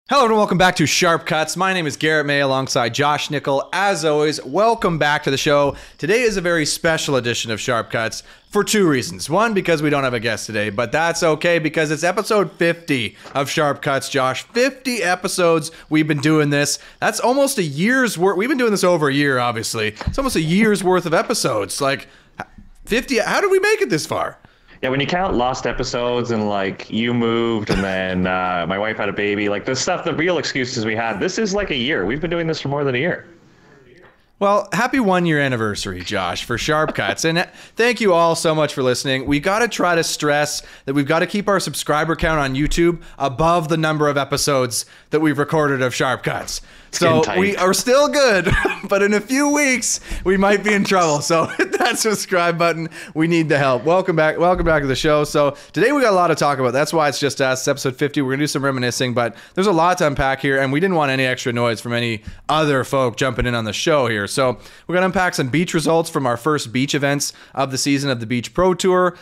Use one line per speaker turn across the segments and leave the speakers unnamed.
Hello and welcome back to Sharp Cuts. My name is Garrett May alongside Josh Nickel. As always, welcome back to the show. Today is a very special edition of Sharp Cuts for two reasons. One, because we don't have a guest today, but that's okay because it's episode 50 of Sharp Cuts, Josh. 50 episodes we've been doing this. That's almost a year's worth. We've been doing this over a year, obviously. It's almost a year's worth of episodes. Like 50, how did we make it this far?
Yeah, when you count lost episodes and like you moved and then my wife had a baby, like the stuff, the real excuses we had, this is like a year. We've been doing this for more than a year.
Well, happy 1 year anniversary, Josh, for Sharp Cuts. And thank you all so much for listening. We got to try to stress that we've got to keep our subscriber count on YouTube above the number of episodes that we've recorded of Sharp Cuts. So we are still good, but in a few weeks, we might be in trouble. So hit that subscribe button. We need the help. Welcome back. Welcome back to the show. So today we got a lot to talk about. That's why it's just us. It's episode 50. We're going to do some reminiscing, but there's a lot to unpack here, and we didn't want any extra noise from any other folk jumping in on the show here. So we're going to unpack some beach results from our first beach events of the season of the Beach Pro Tour.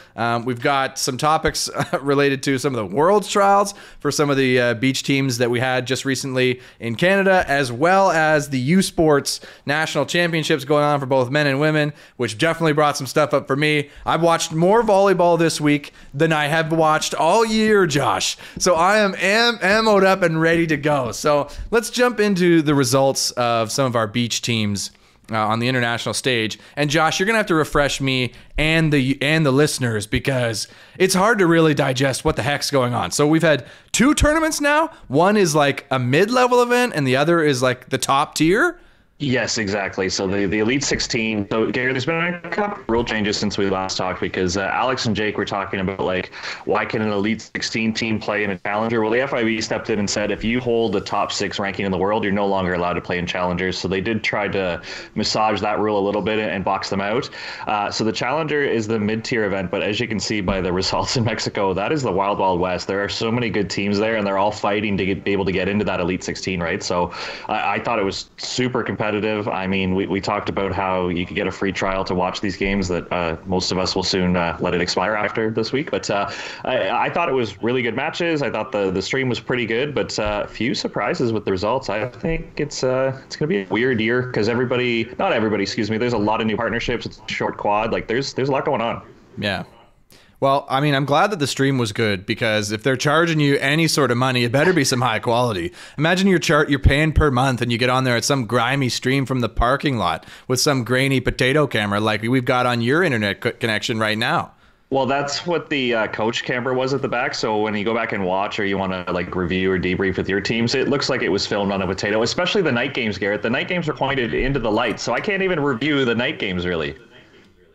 We've got some topics related to some of the World's Trials for some of the beach teams that we had just recently in Canada, as well as the U Sports National Championships going on for both men and women, which definitely brought some stuff up for me. I've watched more volleyball this week than I have watched all year, Josh. So I am ammoed up and ready to go. So let's jump into the results of some of our beach teams on the international stage. And Josh, you're gonna have to refresh me and the listeners because it's hard to really digest what the heck's going on. So we've had two tournaments now. One is like a mid-level event and the other is like the top tier.
Yes, exactly. So the Elite 16. So Gary, there's been a couple rule changes since we last talked because Alex and Jake were talking about like why can an Elite 16 team play in a challenger? Well, the FIB stepped in and said if you hold the top 6 ranking in the world, you're no longer allowed to play in challengers. So they did try to massage that rule a little bit and box them out. So the challenger is the mid-tier event, but as you can see by the results in Mexico, that is the Wild Wild West. There are so many good teams there, and they're all fighting to be able to get into that Elite 16, right? So I thought it was super competitive. I mean, we talked about how you could get a free trial to watch these games that most of us will soon let it expire after this week. But I thought it was really good matches. I thought the stream was pretty good, but a few surprises with the results. I think it's going to be a weird year because not everybody, excuse me. There's a lot of new partnerships. It's a short quad. Like there's a lot going on.
Yeah. Well, I mean, I'm glad that the stream was good because if they're charging you any sort of money, it better be some high quality. Imagine you're paying per month and you get on there at some grimy stream from the parking lot with some grainy potato camera like we've got on your internet connection right now.
Well, that's what the coach camera was at the back. So when you go back and watch or you want to like review or debrief with your teams, it looks like it was filmed on a potato, especially the night games, Garrett. The night games are pointed into the light, so I can't even review the night games really.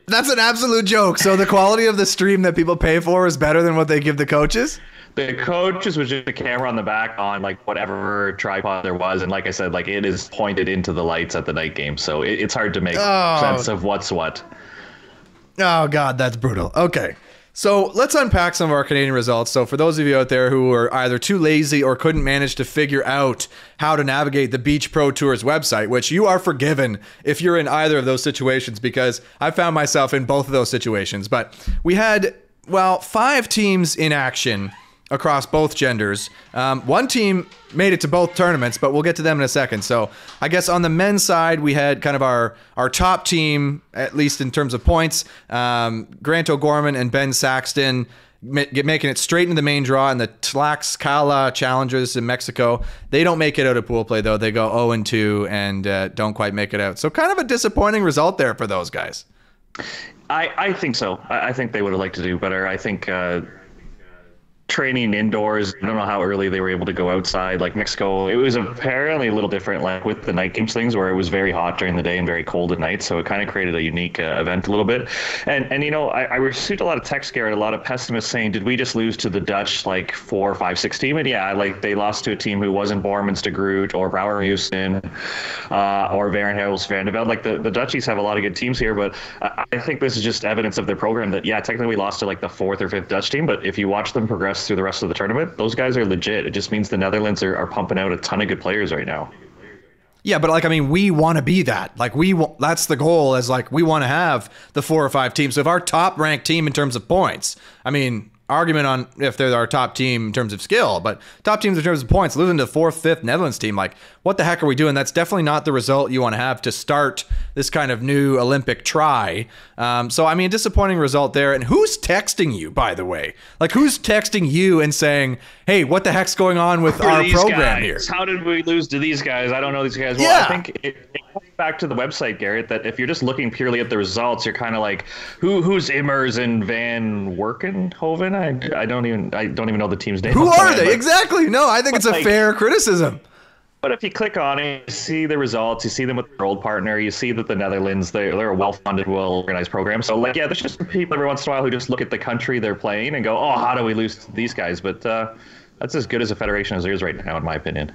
That's an absolute joke. So the quality of the stream that people pay for is better than what they give the coaches?
The coaches was just a camera on the back on like whatever tripod there was. And like I said, like it is pointed into the lights at the night game. So it's hard to make sense of what's what.
Oh, God, that's brutal. Okay. So let's unpack some of our Canadian results. So for those of you out there who are either too lazy or couldn't manage to figure out how to navigate the Beach Pro Tour's website, which you are forgiven if you're in either of those situations because I found myself in both of those situations. But we had, 5 teams in action across both genders. One team made it to both tournaments, but we'll get to them in a second. So I guess on the men's side, we had kind of our top team, at least in terms of points, Grant O'Gorman and Ben Saxton making it straight into the main draw in the Tlaxcala Challengers in Mexico. They don't make it out of pool play, though. They go 0-2 and don't quite make it out. So kind of a disappointing result there for those guys.
I think so. I think they would have liked to do better. I think training indoors, I don't know how early they were able to go outside. Like Mexico, it was apparently a little different like with the night games things where it was very hot during the day and very cold at night, so it kind of created a unique event a little bit. And you know, I received a lot of text, Garrett, a lot of pessimists saying, did we just lose to the Dutch like 4, 5, 6 team? And yeah, like they lost to a team who wasn't Bormans de Groot or Brouwer Houston or Varenhuis Van de Velde. Like the Dutchies have a lot of good teams here, but I think this is just evidence of their program that, yeah, technically we lost to like the 4th or 5th Dutch team, but if you watch them progress through the rest of the tournament, those guys are legit. It just means the Netherlands are pumping out a ton of good players right now.
Yeah, but like, I mean, we want to be that. Like, that's the goal, is like, we want to have the 4 or 5 teams. So if our top ranked team in terms of points, I mean, argument on if they're our top team in terms of skill, but top teams in terms of points, losing to the 4th, 5th Netherlands team, like, what the heck are we doing? That's definitely not the result you want to have to start this kind of new Olympic try. So, I mean, disappointing result there. And who's texting you, by the way? Like, who's texting you and saying, hey, what the heck's going on with our program here?
How did we lose to these guys? I don't know these guys. Well,
Yeah.
I think it comes back to the website, Garrett, that if you're just looking purely at the results, you're kind of like, who's Immers and Van Werkenhoven? I don't even know the team's name.
Who are they? Exactly. No, I think it's a
like,
fair criticism.
But if you click on it, you see the results, you see them with their old partner, you see that the Netherlands, they're a well-funded, well-organized program. So, like, yeah, there's just people every once in a while who just look at the country they're playing and go, oh, how do we lose to these guys? But that's as good as a federation as there is right now, in my opinion.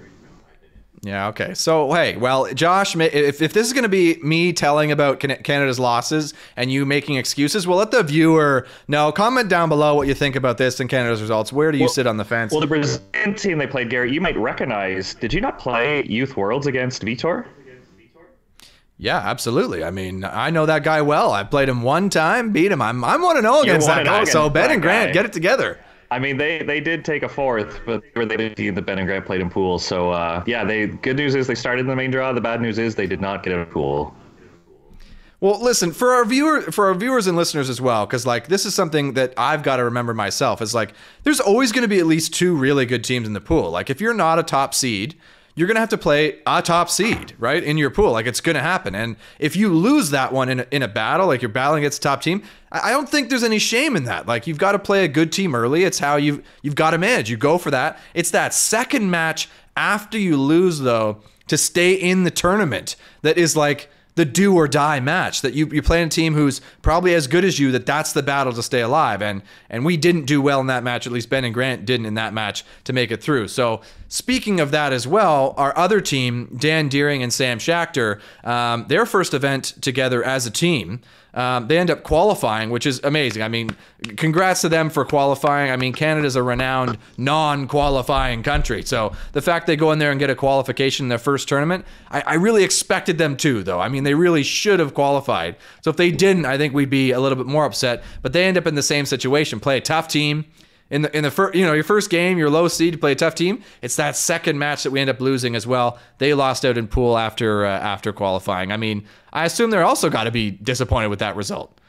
Yeah, okay. So, hey, well, Josh, if this is going to be me telling about Canada's losses and you making excuses, we'll let the viewer know. Comment down below what you think about this and Canada's results. Where do you sit on the fence?
Well, the Brazilian team they played, Garrett, you might recognize. Did you not play Youth Worlds against Vitor?
Yeah, absolutely. I mean, I know that guy well. I played him one time, beat him. I'm 1-0 against that guy. So, Ben and Grant, get it together.
I mean, they did take a 4th, but they did team that Ben and Grant played in pool. So, yeah, good news is they started in the main draw. The bad news is they did not get a pool.
Well, listen, for our viewers and listeners as well, because, like, this is something that I've got to remember myself, is, like, there's always going to be at least 2 really good teams in the pool. Like, if you're not a top seed, you're going to have to play a top seed, right, in your pool. Like, it's going to happen. And if you lose that one in a battle, like you're battling against a top team, I don't think there's any shame in that. Like, you've got to play a good team early. It's how you've got to manage. You go for that. It's that second match after you lose, though, to stay in the tournament that is like the do or die match, that you play a team who's probably as good as you, that's the battle to stay alive. And we didn't do well in that match. At least Ben and Grant didn't in that match to make it through. So speaking of that as well, our other team, Dan Deering and Sam Schachter, their first event together as a team, they end up qualifying, which is amazing. I mean, congrats to them for qualifying. I mean, Canada's a renowned non-qualifying country. So the fact they go in there and get a qualification in their first tournament, I really expected them to, though. I mean, they really should have qualified. So if they didn't, I think we'd be a little bit more upset. But they end up in the same situation, play a tough team. In the first, your first game, you're low seed to play a tough team. It's that second match that we end up losing as well. They lost out in pool after qualifying. I mean, I assume they're also got to be disappointed with that result.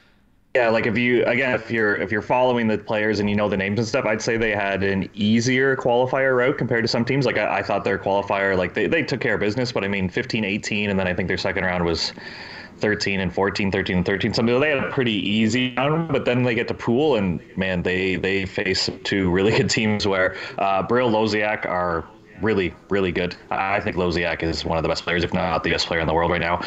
Yeah, like if you're following the players and you know the names and stuff, I'd say they had an easier qualifier route compared to some teams. Like I thought their qualifier, like they took care of business, but I mean 15-18, and then I think their second round was 13-14, 13-13. Something they had a pretty easy round, but then they get to pool and man, they face 2 really good teams where Brill Loziak are really, really good. I think Loziak is one of the best players, if not the best player in the world right now.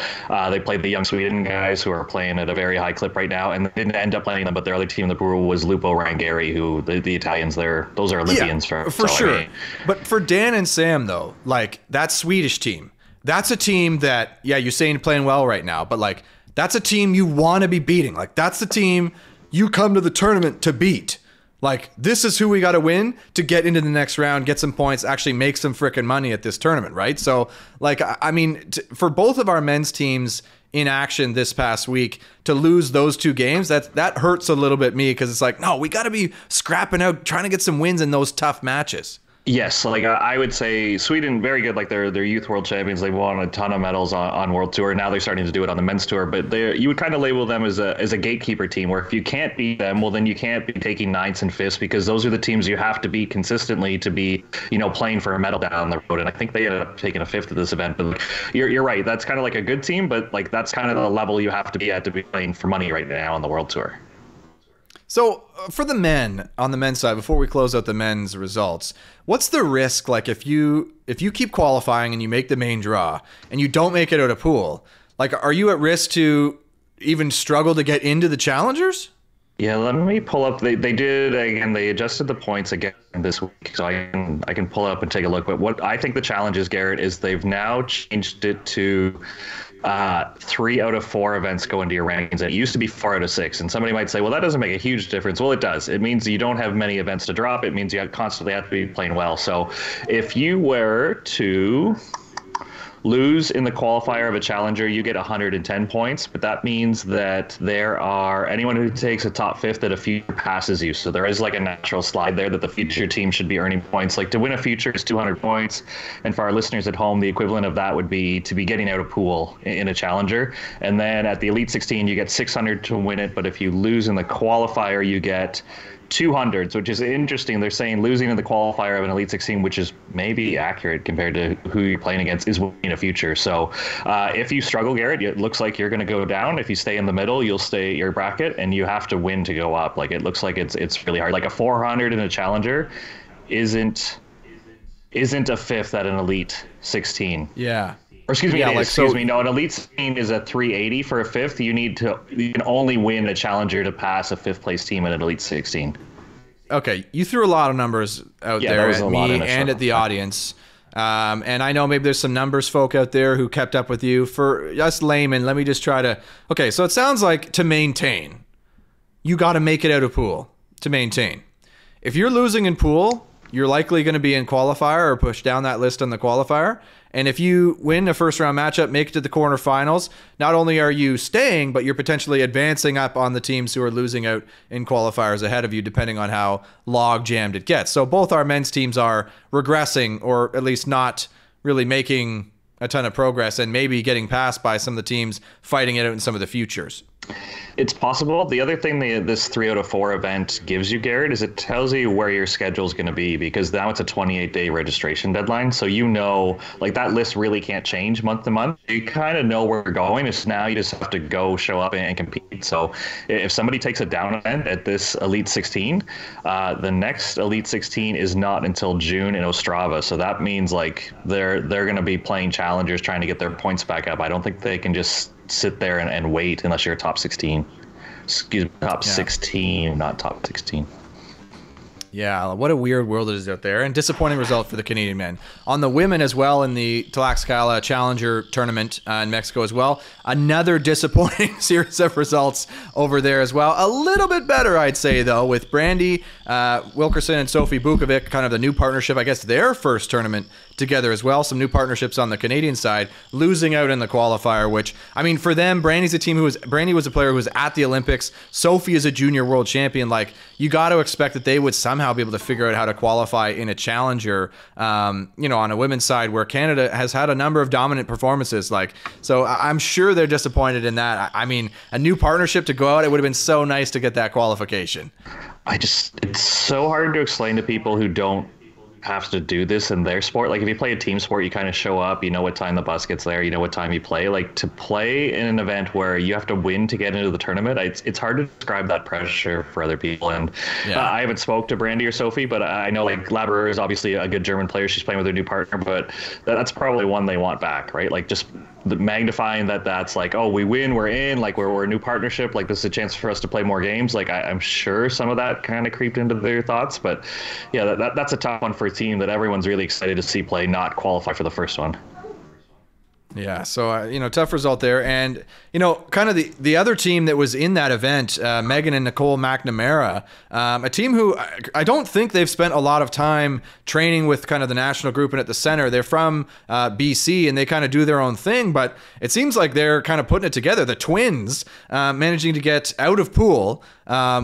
They played the young Sweden guys who are playing at a very high clip right now, and they didn't end up playing them, but their other team in the pool was Lupo Rangeri, who the Italians, those are Olympians.
For
so,
sure.
I mean,
but for Dan and Sam, though, like that Swedish team, that's a team that, yeah, you're saying playing well right now, but like that's a team you want to be beating. Like that's the team you come to the tournament to beat. Like, this is who we got to win to get into the next round, get some points, actually make some freaking money at this tournament, right? So, like, I mean, for both of our men's teams in action this past week, to lose those 2 games, that hurts a little bit me, because it's like, no, we got to be scrapping out, trying to get some wins in those tough matches.
Yes, like I would say Sweden, very good. Like they're youth world champions. They've won a ton of medals on World Tour. Now they're starting to do it on the men's tour. But you would kind of label them as a gatekeeper team, where if you can't beat them, well, then you can't be taking 9ths and 5ths, because those are the teams you have to beat consistently to be, playing for a medal down the road. And I think they ended up taking a 5th at this event. But like, you're right. That's kind of like a good team, but like that's kind of the level you have to be at to be playing for money right now on the World Tour.
So for the men, on the men's side, before we close out the men's results, what's the risk? Like if you keep qualifying and you make the main draw and you don't make it out of pool, like are you at risk to even struggle to get into the challengers?
Yeah, let me pull up. They did again. They adjusted the points again this week, so I can pull up and take a look. But what I think the challenge is, Garrett, is they've now changed it to 3 out of 4 events go into your rankings. It used to be 4 out of 6, and somebody might say, well, that doesn't make a huge difference. Well, it does. It means you don't have many events to drop. It means you constantly have to be playing well. So if you were to lose in the qualifier of a challenger, you get 110 points, but that means that anyone who takes a top fifth at a future passes you. So there is like a natural slide there that the future team should be earning points. Like to win a future is 200 points. And for our listeners at home, the equivalent of that would be to be getting out of pool in a challenger. And then at the Elite 16, you get 600 to win it. But if you lose in the qualifier, you get 200s, which is interesting. They're saying losing in the qualifier of an Elite 16, which is maybe accurate compared to who you're playing against, is winning a future. So if you struggle, Garrett, it looks like you're going to go down. If you stay in the middle, you'll stay your bracket, and you have to win to go up. Like it looks like it's really hard. Like a 400 in a challenger isn't a fifth at an Elite 16.
Yeah.
Or excuse me, no, an Elite 16 is a 380 for a fifth. You can only win a challenger to pass a fifth place team at an Elite 16.
Okay, you threw a lot of numbers out there at me and at the audience. And I know maybe there's some numbers folk out there who kept up with you. For us laymen, let me just try to... Okay, so it sounds like to maintain, you got to make it out of pool to maintain. If you're losing in pool, you're likely going to be in qualifier or push down that list on the qualifier. And if you win a first-round matchup, make it to the quarterfinals, not only are you staying, but you're potentially advancing up on the teams who are losing out in qualifiers ahead of you, depending on how log-jammed it gets. So both our men's teams are regressing, or at least not really making a ton of progress, and maybe getting passed by some of the teams fighting it out in some of the futures.
It's possible. The other thing this 3 out of 4 event gives you, Garrett, is it tells you where your schedule is going to be, because now it's a 28-day registration deadline. So like that list really can't change month to month. You kind of know where you're going. It's now you just have to go show up and compete. So if somebody takes a down event at this Elite 16, the next Elite 16 is not until June in Ostrava. So that means like they're going to be playing challengers trying to get their points back up. I don't think they can just sit there and wait unless you're top 16. Excuse me, top 16, not top 16.
Yeah, what a weird world it is out there, and disappointing result for the Canadian men. On the women as well, in the Tlaxcala Challenger tournament in Mexico as well, another disappointing series of results over there as well. A little bit better, I'd say, though, with Brandy Wilkerson and Sophie Bukovic, kind of the new partnership, I guess their first tournament together as well. Some new partnerships on the Canadian side, losing out in the qualifier, which, I mean, for them, Brandy was a player who was at the Olympics. Sophie is a junior world champion. Like, you got to expect that they would somehow be able to figure out how to qualify in a challenger, on a women's side where Canada has had a number of dominant performances. So I'm sure they're disappointed in that. I mean, a new partnership to go out, it would have been so nice to get that qualification.
It's so hard to explain to people who don't have to do this in their sport. Like if you play a team sport, you kind of show up, you know what time the bus gets there, you know what time you play. Like to play in an event where you have to win to get into the tournament, it's hard to describe that pressure for other people. And I haven't spoke to Brandy or Sophie, but I know like Laberer is obviously a good German player. She's playing with her new partner, but that's probably one they want back, right? Like just magnifying that's like, oh, we win, we're in, like we're a new partnership, like this is a chance for us to play more games. Like I'm sure some of that kind of creeped into their thoughts, but yeah, that's a tough one for a team that everyone's really excited to see play, not qualify for the first one.
Yeah, so, tough result there. And, kind of the other team that was in that event, Megan and Nicole McNamara, a team who I don't think they've spent a lot of time training with kind of the national group and at the center. They're from BC, and they kind of do their own thing, but it seems like they're kind of putting it together. The twins managing to get out of pool,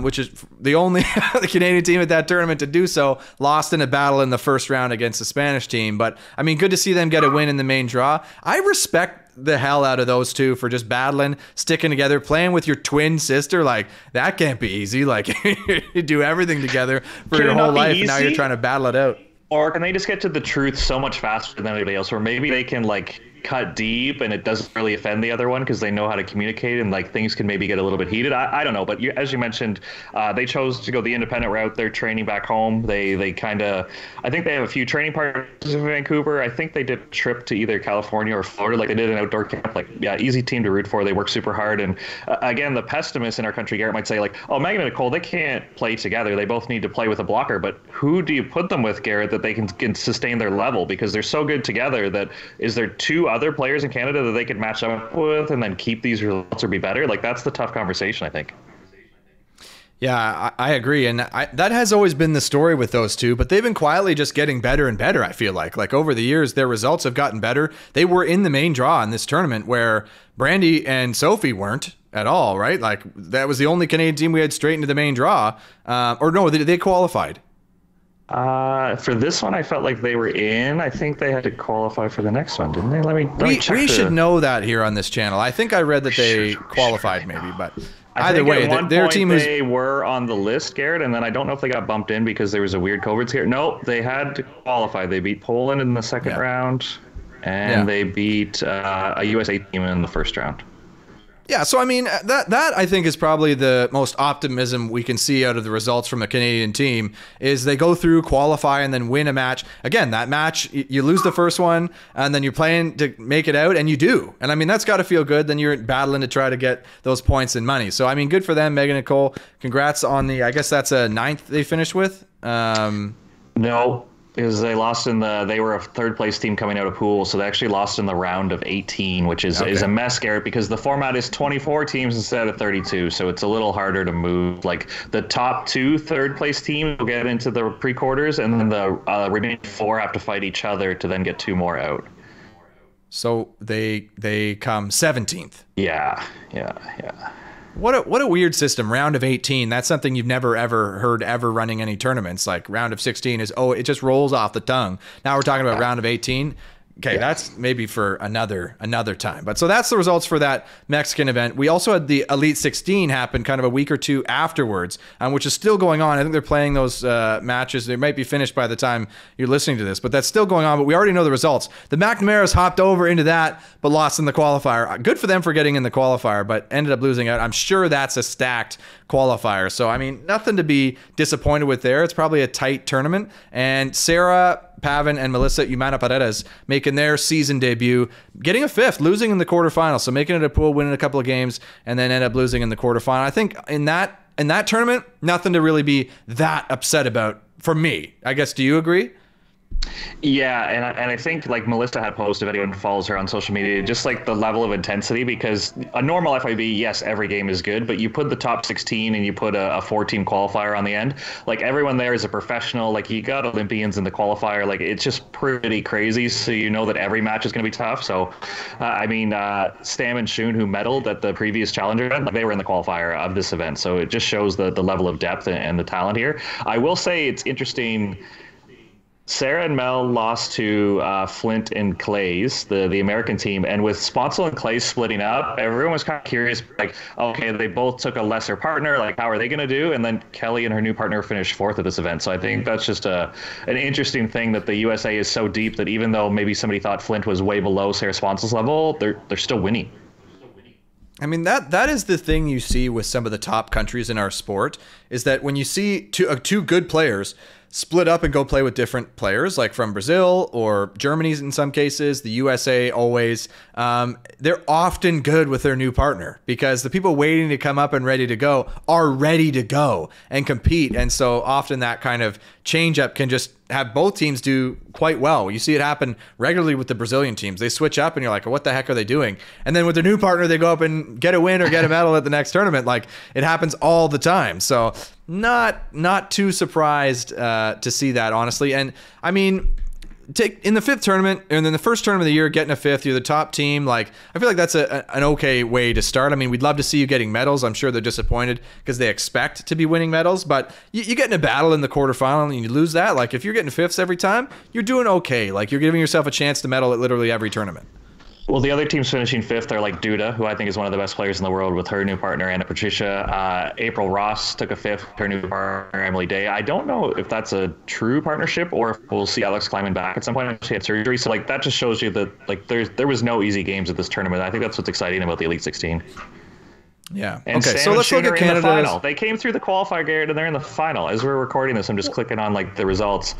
which is the only the Canadian team at that tournament to do so, lost in a battle in the first round against the Spanish team. But, I mean, good to see them get a win in the main draw. I respect the hell out of those two for just battling, sticking together, playing with your twin sister. Like, that can't be easy. Like, you do everything together for your whole life, and now you're trying to battle it out.
Or can they just get to the truth so much faster than anybody else? Or maybe they can, like, cut deep and it doesn't really offend the other one because they know how to communicate, and like things can maybe get a little bit heated. I don't know, but as you mentioned, they chose to go the independent route. They're training back home. They kind of, I think they have a few training partners in Vancouver. I think they did a trip to either California or Florida. Like they did an outdoor camp. Like, yeah, easy team to root for. They work super hard. And again, the pessimist in our country, Garrett, might say like, oh, Megan and Nicole, they can't play together. They both need to play with a blocker. But who do you put them with, Garrett, that they can sustain their level? Because they're so good together that is there two other players in Canada that they could match up with and then keep these results or be better? Like, that's the tough conversation, I think.
Yeah, I agree. And that has always been the story with those two, but they've been quietly just getting better and better, I feel like. Like over the years, their results have gotten better. They were in the main draw in this tournament where Brandy and Sophie weren't at all, right? Like that was the only Canadian team we had straight into the main draw. Or no, they qualified.
For this one, I felt like they were in. I think they had to qualify for the next one, didn't they? Let me check.
We should know that here on this channel. I think I read that they qualified maybe, but either way, their team was...
They were on the list, Garrett, and then I don't know if they got bumped in because there was a weird COVID scare. No, they had to qualify. They beat Poland in the second round, and they beat a USA team in the first round.
Yeah, so I mean, that I think is probably the most optimism we can see out of the results from a Canadian team is they go through, qualify, and then win a match. Again, that match, you lose the first one, and then you're playing to make it out, and you do. And I mean, that's got to feel good. Then you're battling to try to get those points and money. So I mean, good for them, Megan and Cole. Congrats on the, I guess that's a 9th they finished with?
No. Because they lost they were a third place team coming out of pool, so they actually lost in the round of 18, which is a mess, Garrett, because the format is 24 teams instead of 32, so it's a little harder to move. Like the top 2 third place teams will get into the pre-quarters, and then the remaining 4 have to fight each other to then get 2 more out.
So they come 17th.
Yeah.
What a weird system. Round of 18. That's something you've never ever heard ever running any tournaments. Like round of 16 is it just rolls off the tongue. Now we're talking about round of 18. Okay, that's maybe for another time. But so that's the results for that Mexican event. We also had the Elite 16 happen kind of a week or two afterwards, which is still going on. I think they're playing those matches. They might be finished by the time you're listening to this, but that's still going on. But we already know the results. The McNamara's hopped over into that, but lost in the qualifier. Good for them for getting in the qualifier, but ended up losing out. I'm sure that's a stacked qualifier. So, I mean, nothing to be disappointed with there. It's probably a tight tournament. And Sarah Pavin and Melissa Umana Paredes making their season debut, getting a 5th, losing in the quarterfinal. So making it a pool, winning a couple of games, and then end up losing in the quarterfinal. I think in that tournament, nothing to really be that upset about for me. I guess, do you agree?
Yeah, and I think like Melissa had posted, if anyone follows her on social media, just like the level of intensity, because a normal FIB, yes, every game is good, but you put the top 16 and you put a 4-team qualifier on the end, like everyone there is a professional, like you got Olympians in the qualifier, like it's just pretty crazy, so you know that every match is going to be tough. So I mean, Stam and Shun, who medaled at the previous Challenger event, like they were in the qualifier of this event, so it just shows the level of depth and the talent here. I will say it's interesting. Sarah and Mel lost to Flint and Clays, the American team, and with Sponsel and Clays splitting up, everyone was kind of curious, like, okay, they both took a lesser partner, like, how are they going to do? And then Kelly and her new partner finished 4th at this event. So I think that's just an interesting thing that the USA is so deep that even though maybe somebody thought Flint was way below Sarah Sponsel's level, they're still winning.
I mean, that is the thing you see with some of the top countries in our sport, is that when you see two good players split up and go play with different players, like from Brazil or Germany in some cases, the USA always, they're often good with their new partner because the people waiting to come up and ready to go are ready to go and compete. And so often that kind of change up can just have both teams do quite well. You see it happen regularly with the Brazilian teams. They switch up and you're like, what the heck are they doing? And then with their new partner, they go up and get a win or get a medal at the next tournament. Like it happens all the time. So not too surprised to see that, honestly. And I mean, in the 5th tournament and then the first tournament of the year, getting a 5th, you're the top team. Like I feel like that's an okay way to start. I mean, we'd love to see you getting medals. I'm sure they're disappointed because they expect to be winning medals, but you get in a battle in the quarterfinal and you lose that. Like if you're getting 5ths every time, you're doing okay. Like you're giving yourself a chance to medal at literally every tournament.
Well, the other teams finishing 5th are like Duda, who I think is one of the best players in the world with her new partner, Anna Patricia. April Ross took a 5th, her new partner, Emily Day. I don't know if that's a true partnership or if we'll see Alex climbing back at some point. She had surgery. So like that just shows you that like there was no easy games at this tournament. I think that's what's exciting about the Elite 16.
Yeah.
And
okay,
Sam
so let's look at Canada's
final. They came through the qualifier, Garrett, and they're in the final. As we're recording this, I'm just clicking on like the results.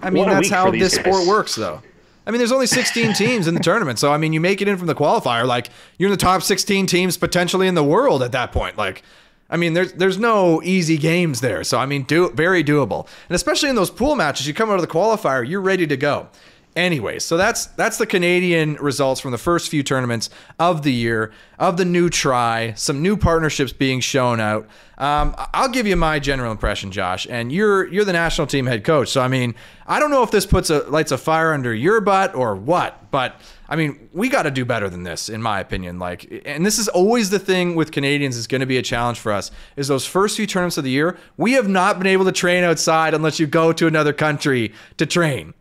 I mean, that's how this sport works, though. I mean, there's only 16 teams in the tournament. So, I mean, you make it in from the qualifier. Like, you're in the top 16 teams potentially in the world at that point. Like, I mean, there's no easy games there. So, I mean, very doable. And especially in those pool matches, you come out of the qualifier, you're ready to go. Anyway, so that's the Canadian results from the first few tournaments of the year, of the new try, some new partnerships being shown out. I'll give you my general impression, Josh, and you're the national team head coach. So, I mean, I don't know if this lights a fire under your butt or what, but I mean, we got to do better than this, in my opinion. Like, and this is always the thing with Canadians is going to be a challenge for us, is those first few tournaments of the year, we have not been able to train outside unless you go to another country to train.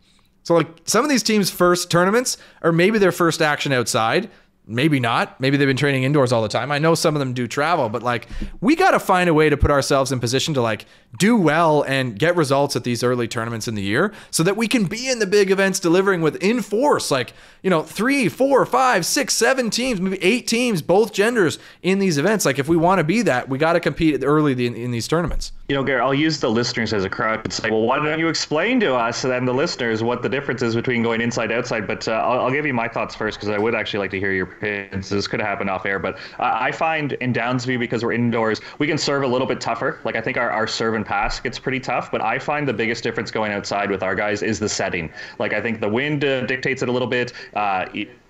So like some of these teams' first tournaments are maybe their first action outside. Maybe not. Maybe they've been training indoors all the time. I know some of them do travel, but like we got to find a way to put ourselves in position to like do well and get results at these early tournaments in the year so that we can be in the big events delivering with in force, like, 3, 4, 5, 6, 7 teams, maybe 8 teams, both genders in these events. Like if we want to be that, we got to compete early in these tournaments.
Gary, I'll use the listeners as a crowd and say, well, why don't you explain to us and the listeners what the difference is between going inside, outside? But I'll give you my thoughts first because I would actually like to hear your opinions. This could have happened off air, but I find in Downsview, because we're indoors, we can serve a little bit tougher. Like I think our serve and pass gets pretty tough, but I find the biggest difference going outside with our guys is the setting. Like I think the wind dictates it a little bit.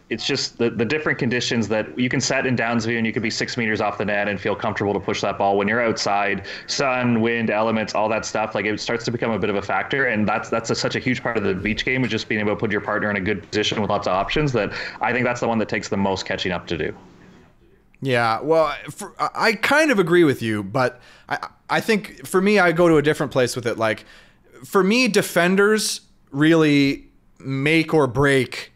It's just the different conditions that you can set in Downsview and you could be 6 meters off the net and feel comfortable to push that ball. When you're outside, sun, wind, elements, all that stuff, like it starts to become a bit of a factor. And that's such a huge part of the beach game, is just being able to put your partner in a good position with lots of options, that I think that's the one that takes the most catching up to do.
Yeah, well, I kind of agree with you, but I think for me, I go to a different place with it. Like for me, defenders really make or break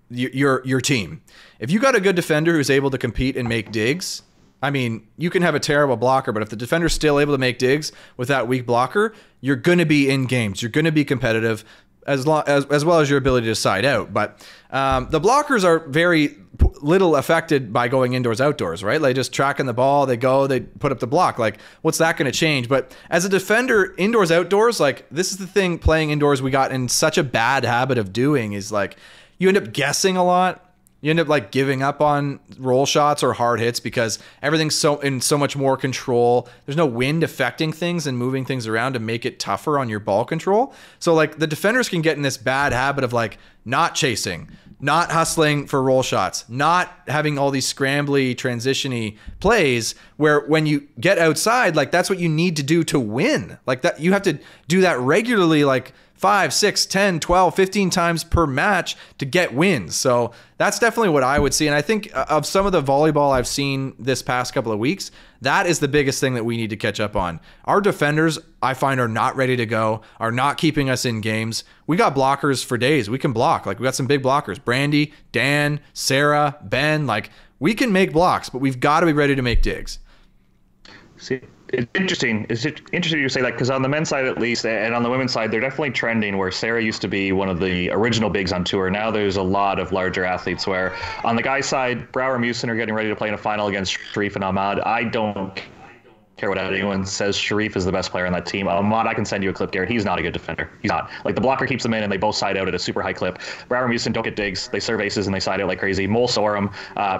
your team. If you got a good defender who's able to compete and make digs, I mean, you can have a terrible blocker, but if the defender's still able to make digs with that weak blocker, you're going to be in games. You're going to be competitive as well as your ability to side out. But the blockers are very little affected by going indoors, outdoors, right? Like just tracking the ball, they put up the block. Like, what's that going to change? But as a defender, indoors, outdoors, like this is the thing playing indoors we got in such a bad habit of doing, is like, you end up guessing a lot. You end up like giving up on roll shots or hard hits because everything's so much more control. There's no wind affecting things and moving things around to make it tougher on your ball control. So like the defenders can get in this bad habit of like not chasing, not hustling for roll shots, not having all these scrambly, transition-y plays where when you get outside, like that's what you need to do to win. Like that, you have to do that regularly, like 5, 6, 10, 12, 15 times per match to get wins. So that's definitely what I would see. And I think of some of the volleyball I've seen this past couple of weeks, that is the biggest thing that we need to catch up on. Our defenders, I find, are not ready to go, are not keeping us in games. We got blockers for days. We can block. Like we got some big blockers. Brandy, Dan, Sarah, Ben. Like we can make blocks, but we've got to be ready to make digs.
See, it's interesting. It's interesting you say that, because on the men's side at least, and on the women's side, they're definitely trending where Sarah used to be one of the original bigs on tour. Now there's a lot of larger athletes, where on the guys' side, Brower and Musin are getting ready to play in a final against Sharif and Ahmad. I don't care what anyone says. Sharif is the best player on that team. Ahmad, I can send you a clip, Garrett. He's not a good defender. He's not. Like the blocker keeps them in and they both side out at a super high clip. Brower and Musin don't get digs. They serve aces and they side out like crazy. Mole Sorum,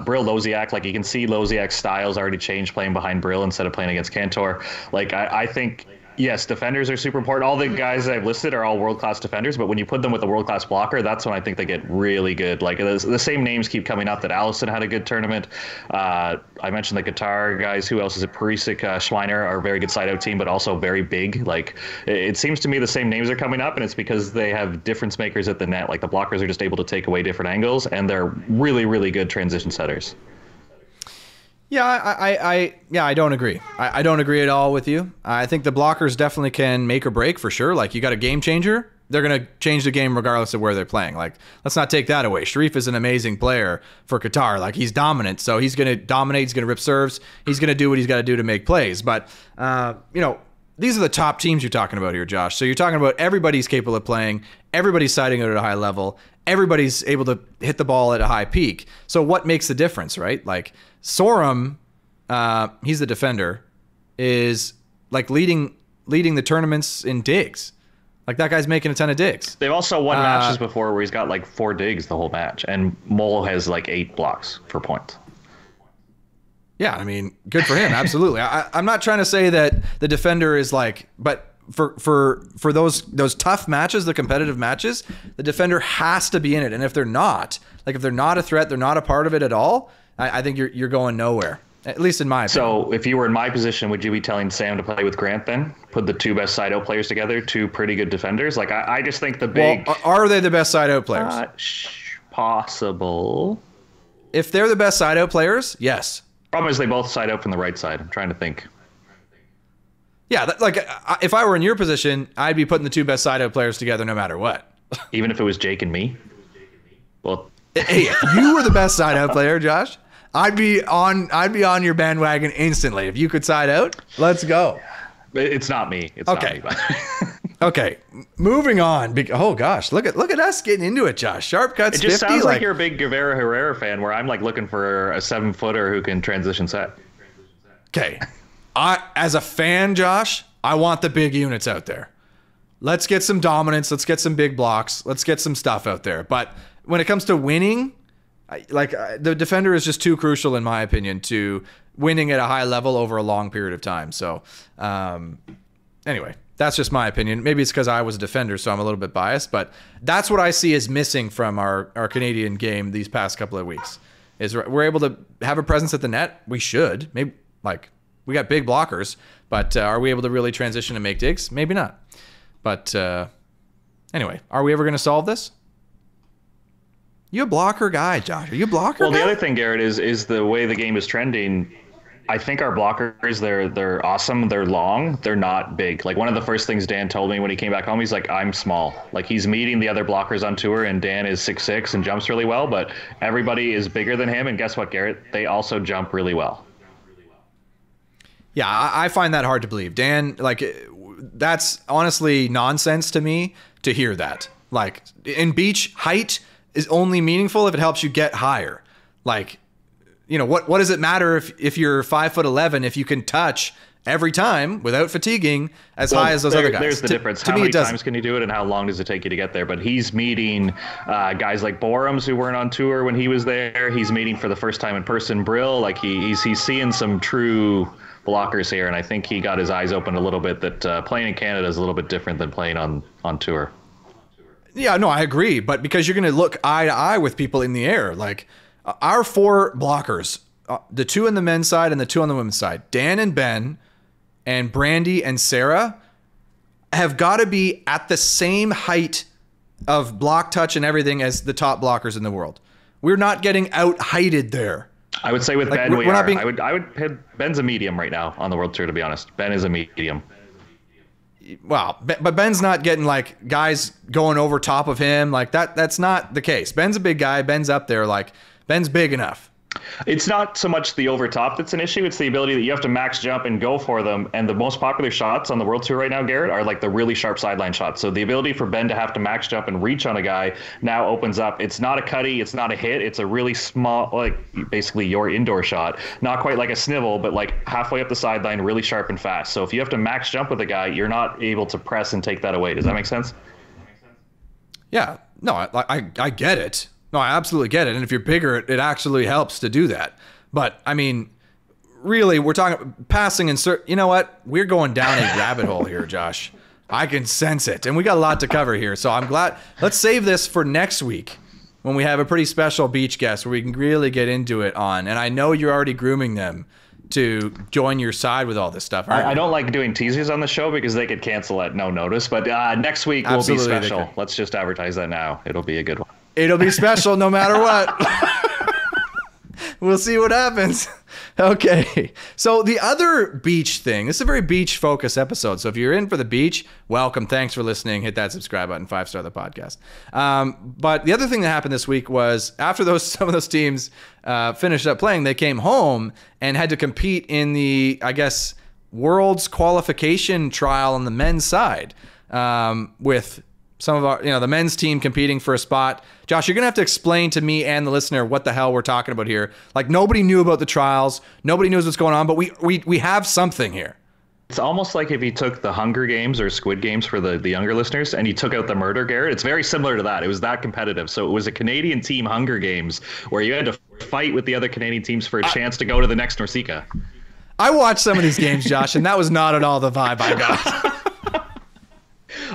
Brill Loziak, like you can see Loziak's style's already changed playing behind Brill instead of playing against Cantor. Like I think, yes, defenders are super important. All the guys that I've listed are all world-class defenders, but when you put them with a world-class blocker, that's when I think they get really good. Like the same names keep coming up, that Allison had a good tournament. I mentioned the Qatar guys. Who else is it? Perisic, Schweiner are a very good side-out team, but also very big. Like it seems to me the same names are coming up, and it's because they have difference makers at the net. Like the blockers are just able to take away different angles, and they're really, really good transition setters.
Yeah, I don't agree. I don't agree at all with you. I think the blockers definitely can make or break for sure. Like you got a game changer, they're going to change the game regardless of where they're playing. Like let's not take that away. Sharif is an amazing player for Qatar. Like he's dominant, so he's going to dominate. He's going to rip serves. He's going to do what he's got to do to make plays. But these are the top teams you're talking about here, Josh. So you're talking about everybody's capable of playing. Everybody's siding out at a high level. Everybody's able to hit the ball at a high peak. So what makes the difference, right? Like Sorum, he's the defender, is like leading the tournaments in digs. Like that guy's making a ton of digs.
They've also won matches before where he's got like 4 digs the whole match, and Mole has like 8 blocks for points.
Yeah, I mean, good for him. Absolutely. I'm not trying to say that the defender is like, but for those tough matches, the competitive matches, the defender has to be in it. And if they're not a threat, they're not a part of it at all, I think you're going nowhere. At least in my opinion.
So if you were in my position, would you be telling Sam to play with Grant then? Put the two best side-out players together, two pretty good defenders? Like, I just think the big...
Well, are they the best side-out players?
Possible.
If they're the best side-out players, yes.
Problem is they both side out from the right side. I'm trying to think.
Yeah, if I were in your position, I'd be putting the two best side-out players together no matter what.
Even if it was Jake and me? Well...
Hey, if you were the best side-out player, Josh, I'd be on your bandwagon instantly. If you could side out, let's go.
It's not me. It's
okay.
Not me.
Okay, moving on. Oh gosh, look at us getting into it, Josh. Sharp cuts.
It just
50,
sounds like you're a big Guevara Herrera fan, where I'm like looking for a 7-footer who can transition set.
Okay, as a fan, Josh, I want the big units out there. Let's get some dominance. Let's get some big blocks. Let's get some stuff out there. But when it comes to winning, the defender is just too crucial, in my opinion, to winning at a high level over a long period of time. So, anyway, that's just my opinion. Maybe it's because I was a defender, so I'm a little bit biased. But that's what I see as missing from our Canadian game these past couple of weeks. Is we're able to have a presence at the net. We should. Maybe we got big blockers, but are we able to really transition and make digs? Maybe not. But anyway, are we ever going to solve this? You a blocker guy, Josh? Are you a blocker?
Well,
guy?
the other thing, Garrett, is the way the game is trending. I think our blockers, they're awesome. They're long. They're not big. Like, one of the first things Dan told me when he came back home, he's like, I'm small. Like, he's meeting the other blockers on tour, and Dan is 6'6" and jumps really well, but everybody is bigger than him. And guess what, Garrett? They also jump really well.
Yeah, I find that hard to believe. Dan, that's honestly nonsense to me to hear that. Like, in beach, height is only meaningful if it helps you get higher. Like, what does it matter if you're 5'11" if you can touch every time without fatiguing high as those other guys?
There's the difference. How many times can you do it, and how long does it take you to get there? But he's meeting guys like Borums who weren't on tour when he was there. He's meeting for the first time in person Brill. Like, he's seeing some true blockers here, and I think he got his eyes open a little bit that playing in Canada is a little bit different than playing on tour.
Yeah, no, I agree. But because you're going to look eye to eye with people in the air, like our four blockers, the two on the men's side and the two on the women's side, Dan and Ben and Brandy and Sarah, have got to be at the same height of block touch and everything as the top blockers in the world. We're not getting out-heighted there.
I would say with Ben, we are. I would Ben's a medium right now on the World Tour, to be honest. Ben is a medium.
Wow, but Ben's not getting like guys going over top of him like that. That's not the case. Ben's a big guy. Ben's up there. Like, Ben's big enough.
It's not so much the overtop that's an issue. It's the ability that you have to max jump and go for them. And the most popular shots on the World Tour right now, Garrett, are like the really sharp sideline shots. So the ability for Ben to have to max jump and reach on a guy now opens up. It's not a cutty. It's not a hit. It's a really small, like basically your indoor shot. Not quite like a snivel, but like halfway up the sideline, really sharp and fast. So if you have to max jump with a guy, you're not able to press and take that away. Does that make sense?
Yeah. No, I get it. No, I absolutely get it. And if you're bigger, it actually helps to do that. But, I mean, really, we're talking passing and... You know what? We're going down a rabbit hole here, Josh. I can sense it. And we got a lot to cover here. So I'm glad... Let's save this for next week when we have a pretty special beach guest where we can really get into it on. And I know you're already grooming them to join your side with all this stuff.
I don't like doing teasers on the show because they could cancel at no notice. But next week will be special. Let's just advertise that now. It'll be a good one.
It'll be special no matter what. We'll see what happens. Okay. So the other beach thing, this is a very beach focused episode. So if you're in for the beach, welcome. Thanks for listening. Hit that subscribe button, 5-star the podcast. But the other thing that happened this week was after some of those teams finished up playing, they came home and had to compete in the, I guess, world's qualification trial on the men's side with some of our, the men's team competing for a spot. Josh, you're going to have to explain to me and the listener what the hell we're talking about here. Like, nobody knew about the trials. Nobody knows what's going on, but we have something here.
It's almost like if you took the Hunger Games or Squid Games for the younger listeners and you took out the murder, Garrett. It's very similar to that. It was that competitive. So it was a Canadian team Hunger Games where you had to fight with the other Canadian teams for a chance to go to the next NORCECA.
I watched some of these games, Josh, and that was not at all the vibe I got.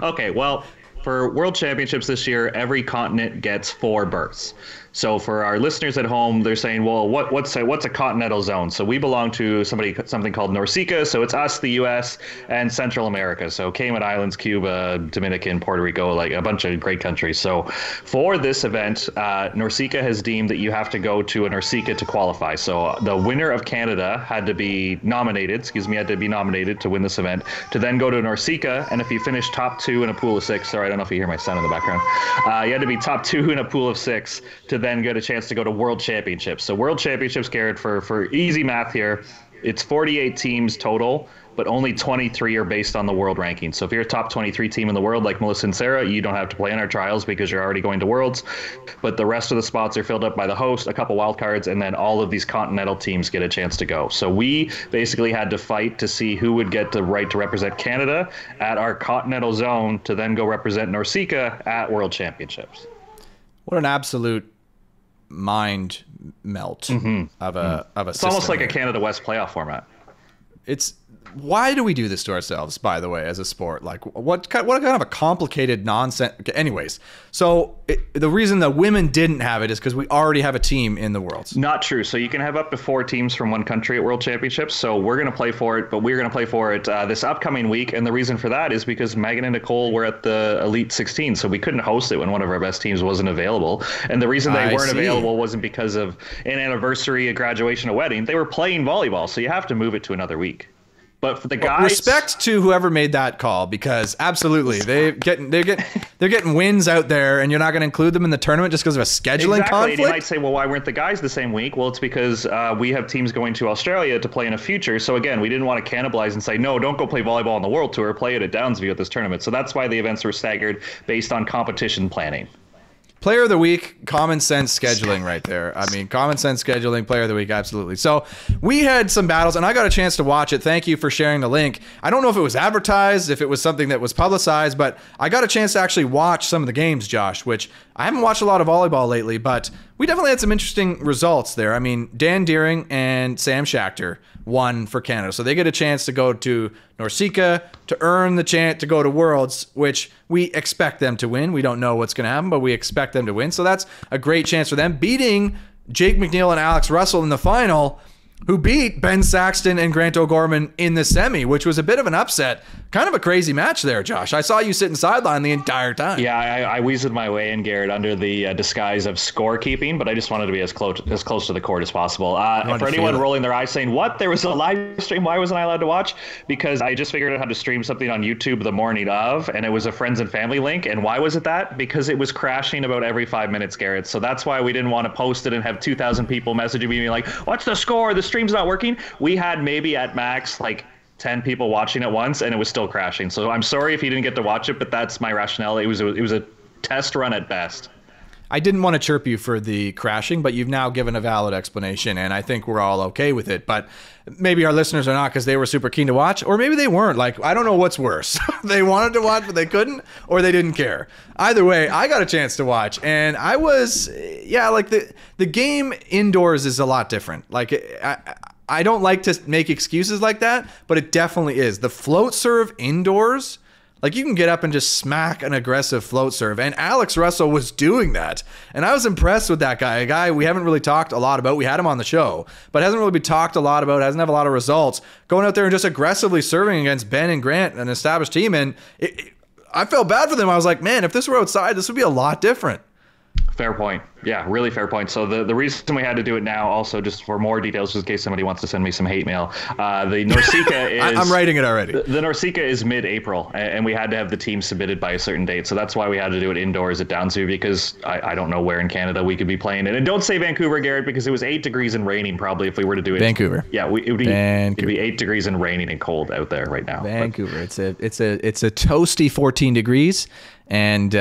Okay, well, for World Championships this year, every continent gets 4 berths. So for our listeners at home, they're saying, well, what's a continental zone? So we belong to something called NORCICA. So it's us, the U.S., and Central America. So Cayman Islands, Cuba, Dominican, Puerto Rico, like a bunch of great countries. So for this event, NORCICA has deemed that you have to go to a NORCICA to qualify. So the winner of Canada had to be nominated to win this event, to then go to NORCICA. And if you finish top 2 in a pool of 6, sorry, I don't know if you hear my son in the background, you had to be top 2 in a pool of 6 to then get a chance to go to World Championships. So World Championships, Garrett, for easy math here, it's 48 teams total, but only 23 are based on the world ranking. So if you're a top 23 team in the world, like Melissa and Sarah, you don't have to play in our trials because you're already going to Worlds. But the rest of the spots are filled up by the host, a couple wildcards, and then all of these continental teams get a chance to go. So we basically had to fight to see who would get the right to represent Canada at our continental zone to then go represent NORCICA at World Championships.
What an absolute mind melt of a
It's almost like a Canada West playoff format.
It's why do we do this to ourselves, by the way, as a sport? Like, what kind of a complicated nonsense? Anyways, so the reason the women didn't have it is because we already have a team in the Worlds.
Not true. So you can have up to 4 teams from one country at World Championships. So we're going to play for it, but we're going to play for it this upcoming week. And the reason for that is because Megan and Nicole were at the Elite 16, so we couldn't host it when one of our best teams wasn't available. And the reason they weren't available wasn't because of an anniversary, a graduation, a wedding. They were playing volleyball, so you have to move it to another week. But for the guys,
respect to whoever made that call, because absolutely they're getting wins out there, and you're not going to include them in the tournament just because of a scheduling conflict.
And you might say, well, why weren't the guys the same week? Well, it's because we have teams going to Australia to play in a future. So again, we didn't want to cannibalize and say, no, don't go play volleyball on the World Tour. Play it at Downsview at this tournament. So that's why the events were staggered based on competition planning.
Player of the week, common sense scheduling right there. I mean, common sense scheduling, player of the week, absolutely. So we had some battles, and I got a chance to watch it. Thank you for sharing the link. I don't know if it was advertised, if it was something that was publicized, but I got a chance to actually watch some of the games, Josh, which I haven't watched a lot of volleyball lately, but we definitely had some interesting results there. I mean, Dan Deering and Sam Schachter won for Canada. So they get a chance to go to NORCICA to earn the chance to go to Worlds, which we expect them to win. We don't know what's going to happen, but we expect them to win. So that's a great chance for them, beating Jake McNeil and Alex Russell in the final, who beat Ben Saxton and Grant O'Gorman in the semi, which was a bit of an upset. Kind of a crazy match there, Josh. I saw you sitting sideline the entire time.
Yeah, I weaseled my way in, Garrett, under the disguise of scorekeeping, but I just wanted to be as close to the court as possible. For anyone rolling their eyes saying, what, there was a live stream, why wasn't I allowed to watch? Because I just figured out how to stream something on YouTube the morning of, and it was a friends and family link. And why was it that? Because it was crashing about every 5 minutes, Garrett. So that's why we didn't want to post it and have 2,000 people messaging me like, what's the score? The stream's not working. We had maybe at max like 10 people watching at once, and it was still crashing. So I'm sorry if you didn't get to watch it, but that's my rationale. It was a test run at best.
I didn't want to chirp you for the crashing, but you've now given a valid explanation, and I think we're all okay with it. But maybe our listeners are not, because they were super keen to watch, or maybe they weren't. Like, I don't know what's worse. They wanted to watch, but they couldn't, or they didn't care. Either way, I got a chance to watch, and I was, like the game indoors is a lot different. Like, I don't like to make excuses like that, but it definitely is. The float serve indoors, like, you can get up and just smack an aggressive float serve, and Alex Russell was doing that. And I was impressed with that guy, a guy we haven't really talked a lot about. We had him on the show, but hasn't really been talked a lot about, hasn't have a lot of results. Going out there and just aggressively serving against Ben and Grant, an established team, and I felt bad for them. I was like, man, if this were outside, this would be a lot different.
Fair point. Yeah, really fair point. So the reason we had to do it now, also just for more details, just in case somebody wants to send me some hate mail, the NORCICA is...
I'm writing it already.
The NORCICA is mid-April, and we had to have the team submitted by a certain date. So that's why we had to do it indoors at Downsview, because I don't know where in Canada we could be playing it. And don't say Vancouver, Garrett, because it was 8 degrees and raining probably if we were to do it.
Vancouver.
Yeah, it'd be 8 degrees and raining and cold out there right now.
Vancouver. But it's a toasty 14 degrees. And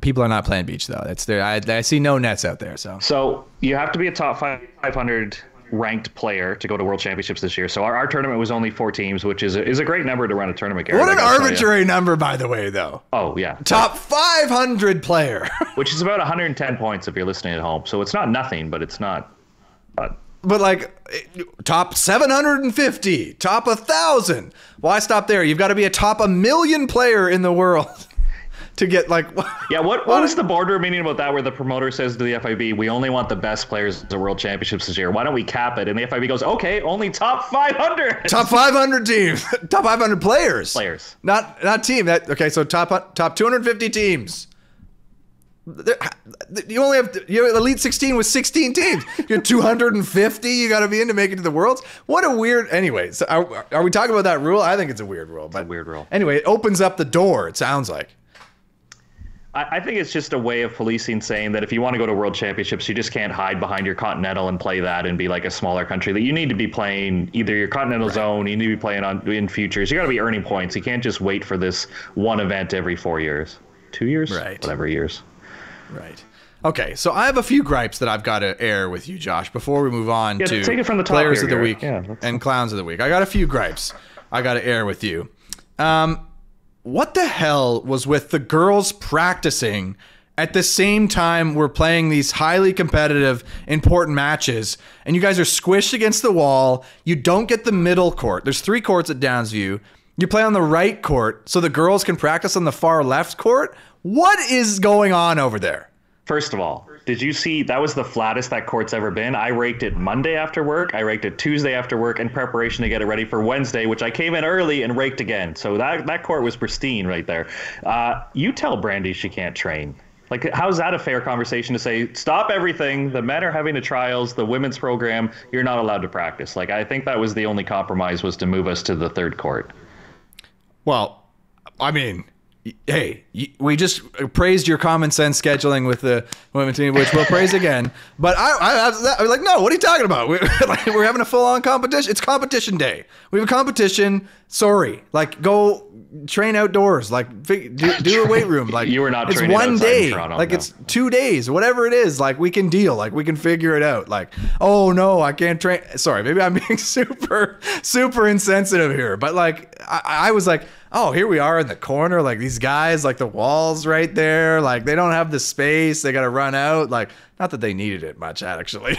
people are not playing beach, though. That's there. I see no nets out there.
So you have to be a top 500 ranked player to go to World Championships this year. So our tournament was only 4 teams, which is a great number to run a tournament. Garrett,
what an arbitrary number, by the way, though.
Oh, yeah.
Top 500 player.
Which is about 110 points if you're listening at home. So it's not nothing, but it's not
But like top 750, top 1,000. Why stop there? You've got to be a top 1,000,000 player in the world to get like.
Yeah, what is the boardroom meaning about that? Where the promoter says to the FIB, "We only want the best players at the World Championships this year. Why don't we cap it?" And the FIB goes, "Okay, only top 500."
Top 500 teams, top 500 players.
Players,
not team. Okay, so top 250 teams. You only have your Elite 16 with 16 teams. You're 250. You got to be in to make it to the Worlds. What a weird. Anyway, so are we talking about that rule? I think it's a weird rule. But
it's a weird rule.
Anyway, it opens up the door. It sounds like.
I think it's just a way of policing, saying that if you want to go to World Championships, you just can't hide behind your continental and play that and be like a smaller country. That you need to be playing either your continental zone, you need to be playing in futures. You got to be earning points. You can't just wait for this one event every 4 years, 2 years,
right?
Whatever years.
Right. Okay, so I have a few gripes that I've got to air with you, Josh, before we move on to
take it from the top
Players
here,
of the
Garrett.
Week and Clowns of the Week. I got a few gripes I got to air with you. What the hell was with the girls practicing at the same time we're playing these highly competitive, important matches, and you guys are squished against the wall? You don't get the middle court. There's 3 courts at Downsview. You play on the right court so the girls can practice on the far left court. What is going on over there?
First of all, did you see that was the flattest that court's ever been? I raked it Monday after work. I raked it Tuesday after work in preparation to get it ready for Wednesday, which I came in early and raked again. So that court was pristine right there. You tell Brandy she can't train. Like, how's that a fair conversation to say, stop everything, the men are having the trials, the women's program, you're not allowed to practice? Like, I think that was the only compromise, was to move us to the third court.
Well, I mean, hey, we just praised your common sense scheduling with the women's team, which we'll praise again. But I was like, no, what are you talking about? We're having a full-on competition. It's competition day. We have a competition. Sorry. Like, go train outdoors. Like, do a weight room. Like,
you were not
it's
training
one
outside
day.
in Toronto,
like,
no.
it's 2 days. Whatever it is, like, we can deal. Like, we can figure it out. Like, oh, no, I can't train. Sorry, maybe I'm being super insensitive here. But, like, I was like, oh, here we are in the corner, like these guys, like the wall's right there, like they don't have the space, they got to run out. Like, not that they needed it much, actually.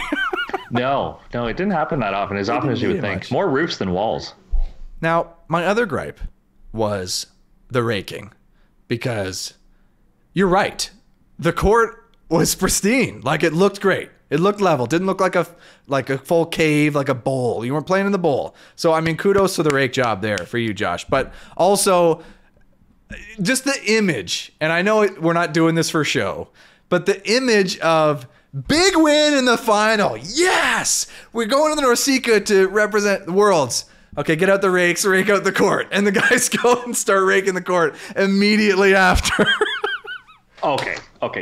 No, it didn't happen that often, as often as you would think. Much. More roofs than walls.
Now, my other gripe was the raking, because you're right. The court was pristine. Like, it looked great. It looked level. Didn't look like a full cave, like a bowl. You weren't playing in the bowl. So, I mean, kudos to the rake job there for you, Josh. But also, just the image. And I know we're not doing this for show, but the image of big win in the final. Yes! We're going to the Norseca to represent the Worlds. Okay, get out the rakes, rake out the court. And the guys go and start raking the court immediately after. Okay.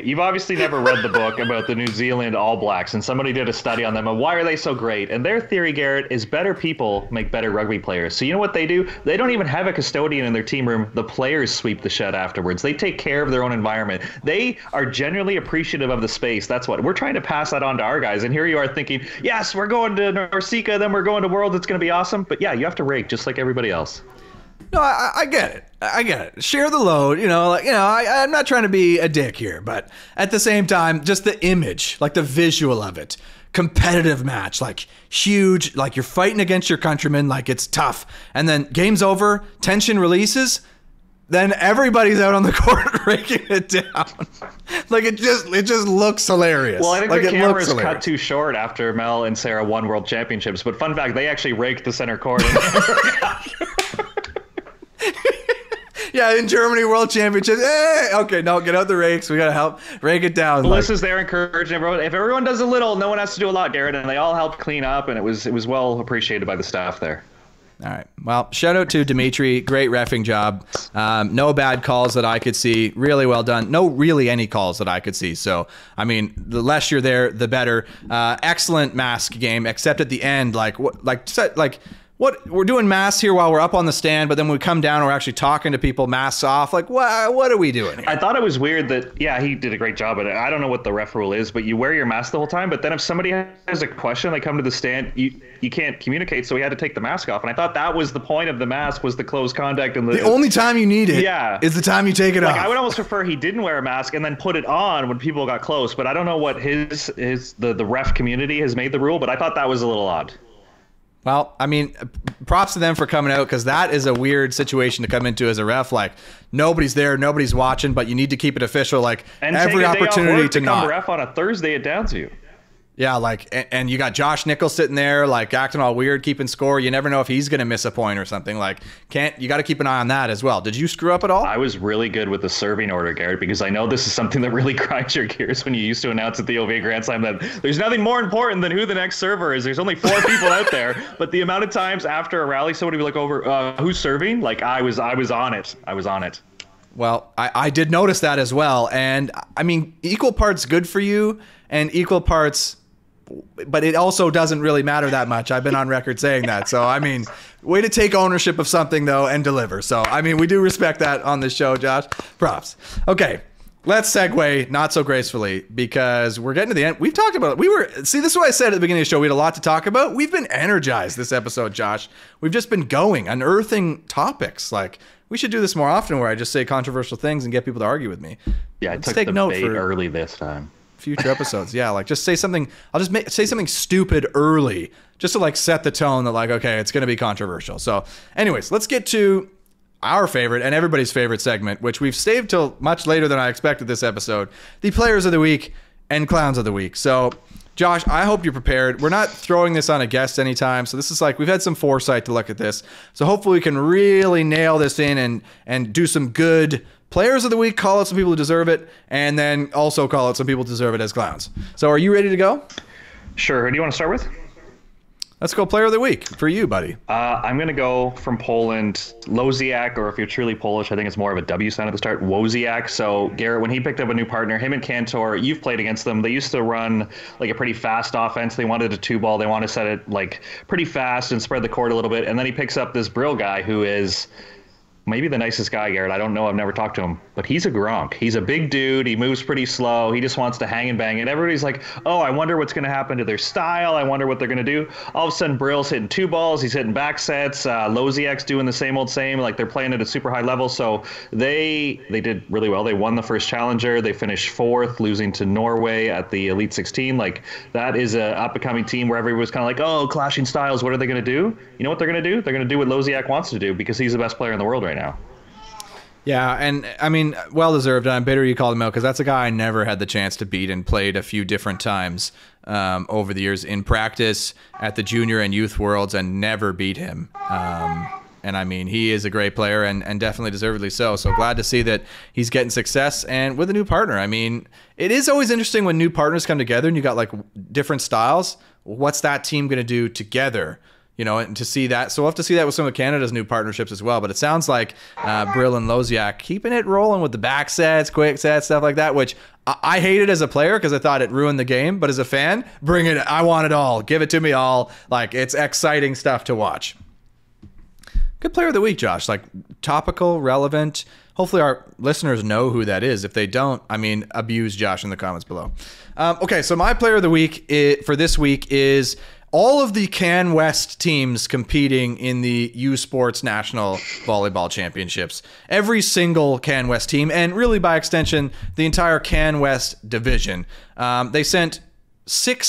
You've obviously never read the book about the New Zealand All Blacks, and somebody did a study on them and why are they so great? And their theory, Garrett, is better people make better rugby players. So you know what they do? They don't even have a custodian in their team room. The players sweep the shed afterwards. They take care of their own environment. They are genuinely appreciative of the space. That's what we're trying to pass that on to our guys. And here you are thinking, yes, we're going to Norseca, then we're going to Worlds. It's going to be awesome. But yeah, you have to rake just like everybody else. No, I get it. I get it. Share the load. I'm not trying to be a dick here, but at the same time, just the image, like the visual of it, competitive match, like huge, like you're fighting against your countrymen, like it's tough. And then game's over, tension releases, then everybody's out on the court raking it down. Like it just looks hilarious.
Well, I think
like
the cameras cut too short after Mel and Sarah won World Championships. But fun fact, they actually raked the center court. Yeah, in Germany, World Championships. Hey! Okay, no, get out the rakes. We got to help rake it down. Melissa's there encouraging everyone. If everyone does a little, no one has to do a lot, Garrett. And they all helped clean up, and it was well appreciated by the staff there.
All right. Well, shout out to Dimitri. Great reffing job. No bad calls that I could see. Really well done. No really any calls that I could see. So, I mean, the less you're there, the better. Excellent mask game, except at the end, like What we're doing masks here while we're up on the stand, but then when we come down, we're actually talking to people, masks off. Like, what are we doing here?
I thought it was weird that, yeah, he did a great job at it. I don't know what the ref rule is, but you wear your mask the whole time. But then if somebody has a question, they come to the stand, you can't communicate, so we had to take the mask off. And I thought that was the point of the mask, was the close contact. And the
only time you need it is the time you take it off.
I would almost prefer he didn't wear a mask and then put it on when people got close. But I don't know what the ref community has made the rule, but I thought that was a little odd.
Well, I mean, props to them for coming out, because that is a weird situation to come into as a ref. Like, nobody's there, nobody's watching, but you need to keep it official. Like,
and
every opportunity to
come ref on a Thursday at Downsview.
Yeah, like, and you got Josh Nichols sitting there, like, acting all weird, keeping score. You never know if he's going to miss a point or something. Like, you got to keep an eye on that as well. Did you screw up at all?
I was really good with the serving order, Garrett, because I know this is something that really grinds your gears when you used to announce at the OVA Grand Slam that there's nothing more important than who the next server is. There's only 4 people out there. But the amount of times after a rally, somebody would be like, who's serving? Like, I was on it. I was on it.
Well, I did notice that as well. And, I mean, equal parts good for you and equal parts... But it also doesn't really matter that much. I've been on record saying that. So, I mean, way to take ownership of something, though, and deliver. So, I mean, we do respect that on this show, Josh. Props. Okay, let's segue not so gracefully, because we're getting to the end. We've talked about it. See, this is what I said at the beginning of the show. We had a lot to talk about. We've been energized this episode, Josh. We've just been going, unearthing topics. Like, we should do this more often, where I just say controversial things and get people to argue with me.
Yeah, I took the bait early this time.
Future episodes. Yeah, like, just say something. I'll just say something stupid early, just to, like, set the tone that, like, okay, it's going to be controversial. So anyways, let's get to our favorite and everybody's favorite segment, which we've saved till much later than I expected this episode, the players of the week and clowns of the week. So Josh, I hope you're prepared. We're not throwing this on a guest anytime, so this is like, we've had some foresight to look at this, so hopefully we can really nail this in and do some good players of the week, call out some people who deserve it, and then also call out some people who deserve it as clowns. So are you ready to go?
Sure. Who do you want to start with?
Let's go player of the week for you, buddy.
I'm going to go from Poland, Loziak, or if you're truly Polish, I think it's more of a W sound at the start, Woziak. So Garrett, when he picked up a new partner, him and Cantor, you've played against them. They used to run like a pretty fast offense. They wanted a 2-ball. They want to set it like pretty fast and spread the court a little bit. And then he picks up this Brill guy who is maybe the nicest guy, Garrett. I don't know. I've never talked to him, but he's a Gronk. He's a big dude. He moves pretty slow. He just wants to hang and bang. And everybody's like, oh, I wonder what's going to happen to their style. I wonder what they're going to do. All of a sudden, Brill's hitting 2 balls. He's hitting back sets. Loziak's doing the same old same. Like, they're playing at a super high level. So they did really well. They won the first challenger. They finished 4th, losing to Norway at the Elite 16. Like, that is a up-and-coming team where everybody was kind of like, oh, clashing styles. What are they going to do? You know what they're going to do? They're going to do what Loziak wants to do, because he's the best player in the world right now.
Yeah, and I mean, well-deserved. I'm bitter you called him out, because that's a guy I never had the chance to beat and played a few different times over the years in practice at the junior and youth worlds, and never beat him. And I mean, he is a great player, and definitely deservedly so. So glad to see that he's getting success and with a new partner. I mean, it is always interesting when new partners come together and you got like different styles. What's that team going to do together? You know, and to see that. So we'll have to see that with some of Canada's new partnerships as well. But it sounds like Brill and Loziak keeping it rolling with the back sets, quick sets, stuff like that, which I hated as a player because I thought it ruined the game. But as a fan, bring it. I want it all. Give it to me all. Like, it's exciting stuff to watch. Good player of the week, Josh. Like, topical, relevant. Hopefully our listeners know who that is. If they don't, I mean, abuse Josh in the comments below. Okay, so my player of the week for this week is all of the Can West teams competing in the U Sports National Volleyball Championships. Every single Can West team, and really by extension, the entire Can West division. They sent 8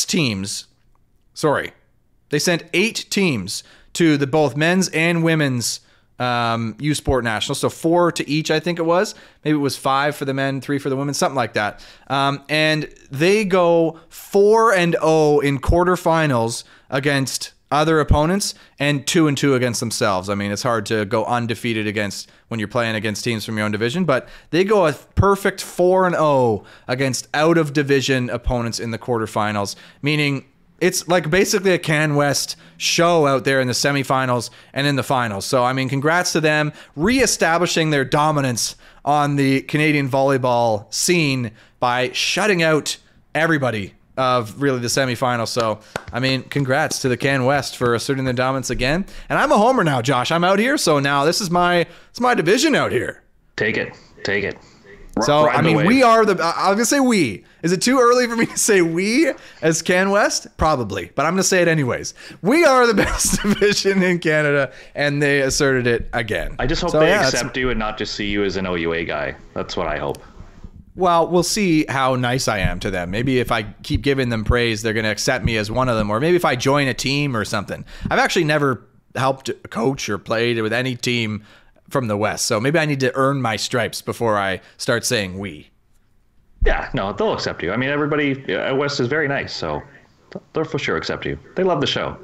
teams to the both men's and women's U Sport National. So 4 to each, I think it was. Maybe it was 5 for the men, 3 for the women, something like that. And they go 4-0 in quarterfinals against other opponents, and 2-2 against themselves. I mean, it's hard to go undefeated when you're playing against teams from your own division, but they go a perfect 4-0 against out-of-division opponents in the quarterfinals, meaning it's like basically a Can West show out there in the semifinals and in the finals. So, I mean, congrats to them, reestablishing their dominance on the Canadian volleyball scene by shutting out everybody of really the semifinals. So, I mean, congrats to the Can West for asserting their dominance again. And I'm a homer now, Josh. I'm out here, so now this is my division out here.
Take it.
So, I mean, we are the... I'm going to say we. Is it too early for me to say we as Can West? Probably. But I'm going to say it anyways. We are the best division in Canada, and they asserted it again.
I just hope they accept you and not just see you as an OUA guy. That's what I hope.
Well, we'll see how nice I am to them. Maybe if I keep giving them praise, they're going to accept me as one of them. Or maybe if I join a team or something. I've actually never helped coach or played with any team from the West. So maybe I need to earn my stripes before I start saying we.
Yeah, no, they'll accept you. I mean, everybody at West is very nice, so they'll for sure accept you. They love the show.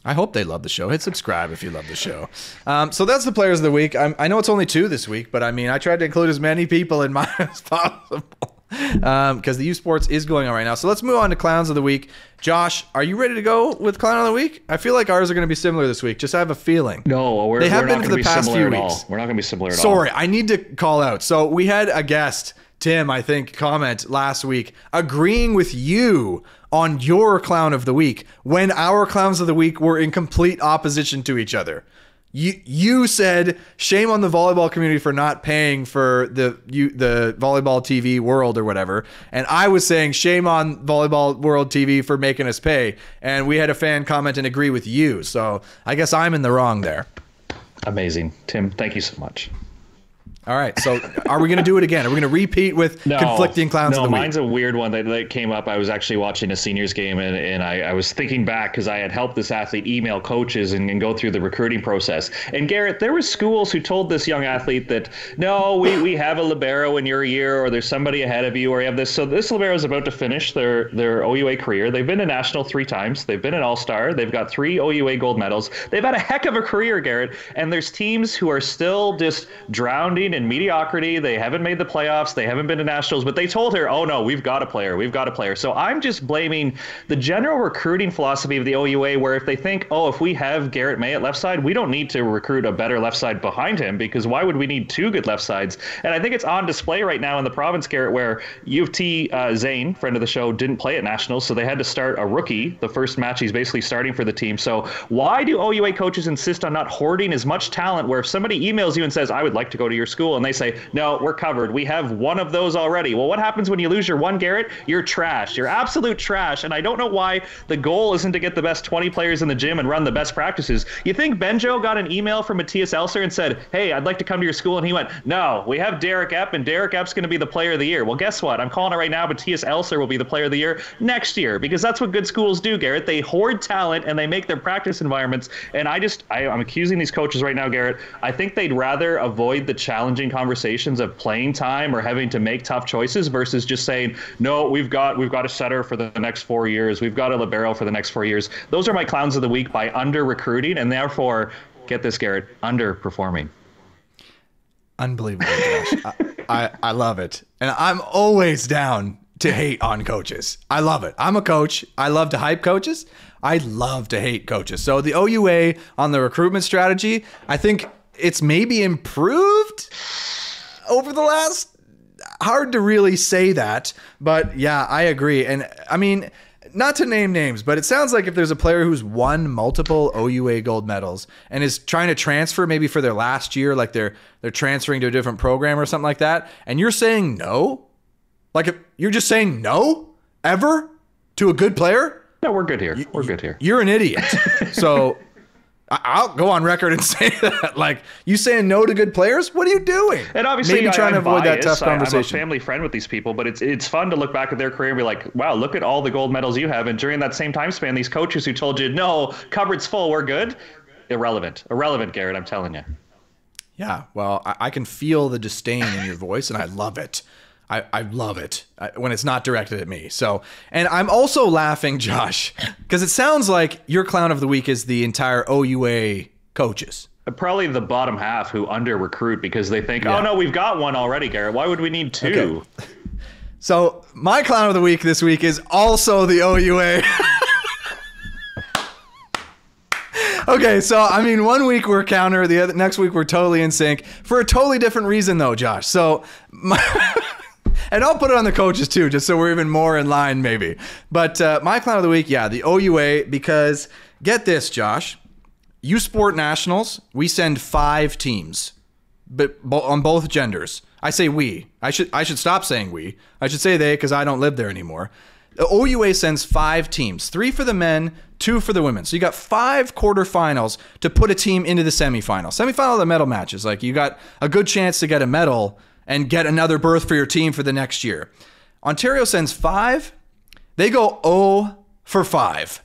I hope they love the show. Hit subscribe if you love the show. So that's the players of the week. I know it's only 2 this week, but I mean, I tried to include as many people in mine as possible because the U Sports is going on right now. So let's move on to clowns of the week. Josh, are you ready to go with clown of the week? I feel like ours are going to be similar this week. Just I have a feeling.
No, we're not going to be similar at all. We're not going to be similar at all.
Sorry, I need to call out. So we had a guest, Tim, I think, comment last week agreeing with you on your clown of the week when our clowns of the week were in complete opposition to each other. You said shame on the volleyball community for not paying for the volleyball TV world or whatever, and I was saying shame on volleyball world TV for making us pay, and we had a fan comment and agree with you. So I guess I'm in the wrong there.
Amazing, Tim. Thank you so much.
All right, so are we going to do it again? Are we going to repeat with conflicting clowns of the week?
No, mine's a weird one that came up. I was actually watching a seniors game, and I was thinking back because I had helped this athlete email coaches and go through the recruiting process. And Garrett, there were schools who told this young athlete that, no, we have a libero in your year, or there's somebody ahead of you, or you have this. So this libero is about to finish their OUA career. They've been to national 3 times. They've been an all-star. They've got 3 OUA gold medals. They've had a heck of a career, Garrett. And there's teams who are still just drowning in mediocrity. They haven't made the playoffs. They haven't been to nationals, but they told her, oh no, we've got a player. We've got a player. So I'm just blaming the general recruiting philosophy of the OUA, where if they think, oh, if we have Garrett May at left side, we don't need to recruit a better left side behind him, because why would we need 2 good left sides? And I think it's on display right now in the province, Garrett, where U of T, Zane, friend of the show, didn't play at nationals, so they had to start a rookie. The first match he's basically starting for the team. So why do OUA coaches insist on not hoarding as much talent, where if somebody emails you and says, I would like to go to your school, and they say, no, we're covered. We have one of those already. Well, what happens when you lose your one, Garrett? You're trash. You're absolute trash. And I don't know why the goal isn't to get the best 20 players in the gym and run the best practices. You think Benjo got an email from Matthias Elser and said, hey, I'd like to come to your school? And he went, no, we have Derek Epp, and Derek Epp's going to be the player of the year. Well, guess what? I'm calling it right now. Matthias Elser will be the player of the year next year, because that's what good schools do, Garrett. They hoard talent and they make their practice environments. And I'm accusing these coaches right now, Garrett. I think they'd rather avoid the challenging conversations of playing time or having to make tough choices versus just saying, no, we've got a setter for the next 4 years. We've got a libero for the next 4 years. Those are my clowns of the week by under recruiting, and therefore, get this, Garrett, underperforming.
Unbelievable, Josh. I love it. And I'm always down to hate on coaches. I love it. I'm a coach. I love to hype coaches. I love to hate coaches. So the OUA on the recruitment strategy, I think it's maybe improved over the last, hard to really say that, but yeah, I agree. And I mean, not to name names, but it sounds like if there's a player who's won multiple OUA gold medals and is trying to transfer maybe for their last year, like they're transferring to a different program or something like that, and you're saying no, like if you're just saying no ever to a good player.
No, we're good here. We're good here.
You're an idiot. So I'll go on record and say that. Like, you saying no to good players? What are you doing?
And obviously,
maybe trying to avoid that tough conversation.
I'm a family friend with these people, but it's fun to look back at their career and be like, wow, look at all the gold medals you have. And during that same time span, these coaches who told you, no, cupboard's full, we're good. Irrelevant, Garrett, I'm telling you.
Yeah, well, I can feel the disdain in your voice, and I love it. I love it when it's not directed at me. So, and I'm also laughing, Josh, because it sounds like your clown of the week is the entire OUA coaches.
Probably the bottom half who under recruit because they think, oh no, we've got one already, Garrett. Why would we need 2?
Okay. So my clown of the week this week is also the OUA. Okay, so I mean, one week we're counter, the next week we're totally in sync for a totally different reason, though, Josh. So And I'll put it on the coaches too, just so we're even more in line maybe. But my clown of the week, yeah, the OUA, because get this, Josh, U Sport Nationals, we send 5 teams, but on both genders. I say we. I should stop saying we. I should say they because I don't live there anymore. The OUA sends 5 teams, 3 for the men, 2 for the women. So you got 5 quarterfinals to put a team into the semifinal. Semifinal of the medal matches. Like, you got a good chance to get a medal and get another berth for your team for the next year. Ontario sends 5. They go 0 for 5.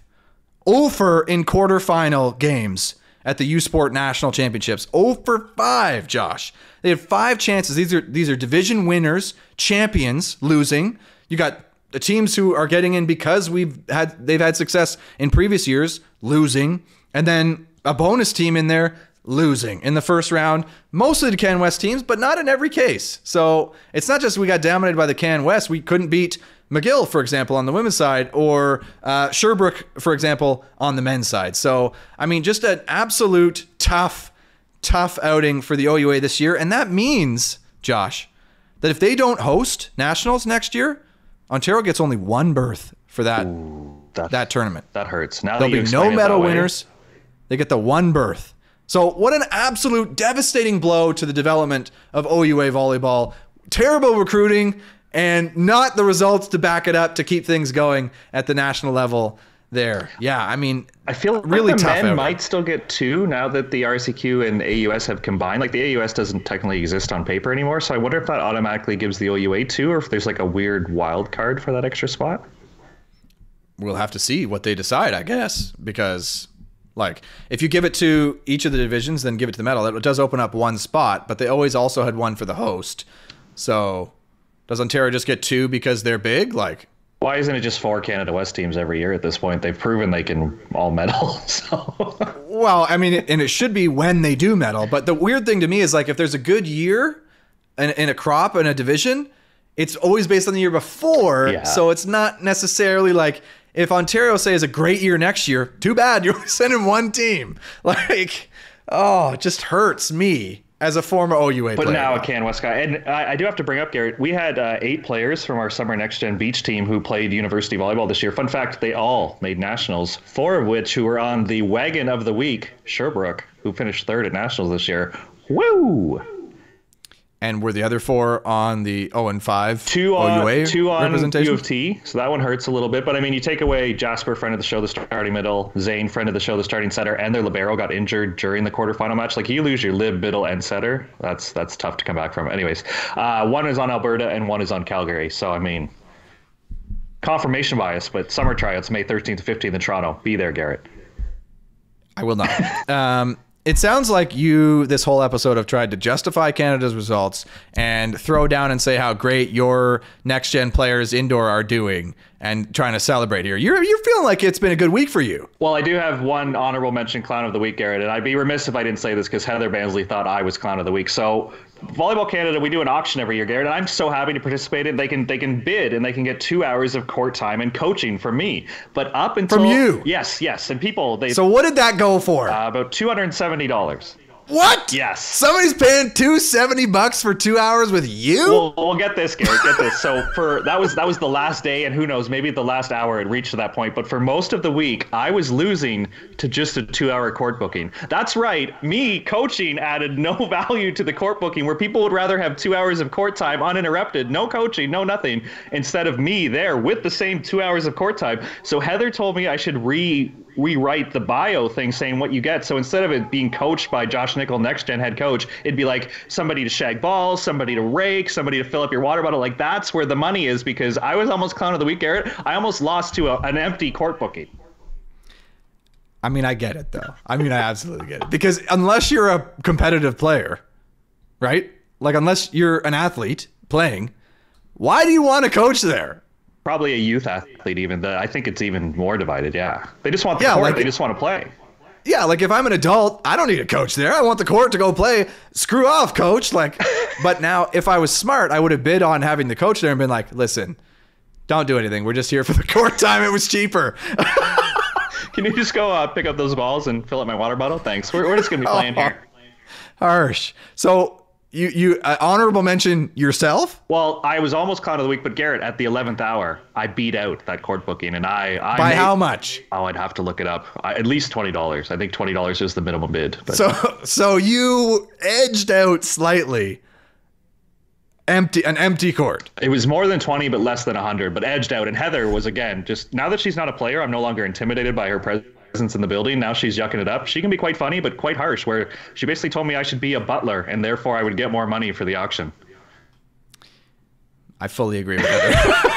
0 for in quarterfinal games at the U Sport National Championships. 0 for 5, Josh. They had 5 chances. These are division winners, champions, losing. You got the teams who are getting in because they've had success in previous years, losing, and then a bonus team in there losing in the first round. Mostly the Can West teams, but not in every case. So it's not just we got dominated by the Can West. We couldn't beat McGill, for example, on the women's side, or Sherbrooke, for example, on the men's side. So, I mean, just an absolute tough outing for the OUA this year. And that means, Josh, that if they don't host nationals next year, Ontario gets only 1 berth for that tournament.
That hurts. Now
there'll be no medal winners. They get the 1 berth. So what an absolute devastating blow to the development of OUA volleyball. Terrible recruiting and not the results to back it up to keep things going at the national level there. Yeah, I mean,
I feel
really
like the
tough
men might still get 2 now that the RCQ and AUS have combined. Like, the AUS doesn't technically exist on paper anymore, so I wonder if that automatically gives the OUA 2, or if there's like a weird wild card for that extra spot.
We'll have to see what they decide, I guess, because like, if you give it to each of the divisions, then give it to the medal. It does open up 1 spot, but they always also had 1 for the host. So does Ontario just get 2 because they're big? Like,
why isn't it just 4 Canada West teams every year at this point? They've proven they can all medal. So.
Well, I mean, and it should be when they do medal. But the weird thing to me is, like, if there's a good year in a crop in a division, it's always based on the year before. Yeah. So it's not necessarily like, if Ontario, say, is a great year next year, too bad, you're sending 1 team. Like, oh, it just hurts me as a former OUA player.
But now a Can West guy. And I do have to bring up, Garrett, we had 8 players from our Summer Next Gen Beach team who played university volleyball this year. Fun fact, they all made nationals, 4 of which who were on the wagon of the week, Sherbrooke, who finished 3rd at nationals this year. Woo!
And were the other 4 on the 0-5
2 on
representation?
U of T, so that one hurts a little bit. But I mean, you take away Jasper, friend of the show, the starting middle, Zane, friend of the show, the starting setter, and their libero got injured during the quarterfinal match. Like, you lose your lib, middle, and setter. That's tough to come back from. Anyways, 1 is on Alberta and 1 is on Calgary. So I mean, confirmation bias, but summer tryouts May 13th to 15th in Toronto. Be there, Garrett.
I will not. It sounds like you, this whole episode, have tried to justify Canada's results and throw down and say how great your next-gen players indoor are doing and trying to celebrate here. You're feeling like it's been a good week for you.
Well, I do have one honorable mention clown of the week, Garrett, and I'd be remiss if I didn't say this because Heather Bansley thought I was clown of the week. So Volleyball Canada, we do an auction every year, Garrett, and I'm so happy to participate in. They can bid and they can get 2 hours of court time and coaching from me. But up until
from you,
yes, and people.
So what did that go for?
About $270.
What?
Yes.
Somebody's paying $270 for 2 hours with you?
We'll get this, Garrett. Get this. So that was the last day, and who knows, maybe the last hour it reached to that point. But for most of the week, I was losing to just a 2-hour court booking. That's right. Me coaching added no value to the court booking, where people would rather have 2 hours of court time uninterrupted, no coaching, no nothing, instead of me there with the same 2 hours of court time. So Heather told me I should rewrite the bio thing saying what you get. So instead of it being coached by Josh Nickel, next gen head coach, it'd be like somebody to shag balls, somebody to rake, somebody to fill up your water bottle. Like, that's where the money is, because I was almost clown of the week, Garrett. I almost lost to an empty court booking.
I mean, I get it though. I mean, I absolutely get it, because unless you're a competitive player, right? Like, unless you're an athlete playing, why do you want to coach there?
Probably a youth athlete even. I think it's even more divided, yeah. They just want the court. Like, they just want to play.
Yeah, like, if I'm an adult, I don't need a coach there. I want the court to go play. Screw off, coach. Like, but now, if I was smart, I would have bid on having the coach there and been like, listen, don't do anything. We're just here for the court time. It was cheaper.
Can you just go pick up those balls and fill up my water bottle? Thanks. We're just going to be playing here.
Harsh. So You honorable mention yourself?
Well, I was almost caught of the week, but Garrett, at the 11th hour, I beat out that court booking, and I
by how much?
Oh, I'd have to look it up. At least $20. I think $20 is the minimum bid. But.
So you edged out slightly. An empty court.
It was more than 20, but less than 100, but edged out. And Heather was, again, just now that she's not a player, I'm no longer intimidated by her presence in the building. Now she's yucking it up. She can be quite funny, but quite harsh, where she basically told me I should be a butler, and therefore I would get more money for the auction.
I fully agree with Heather.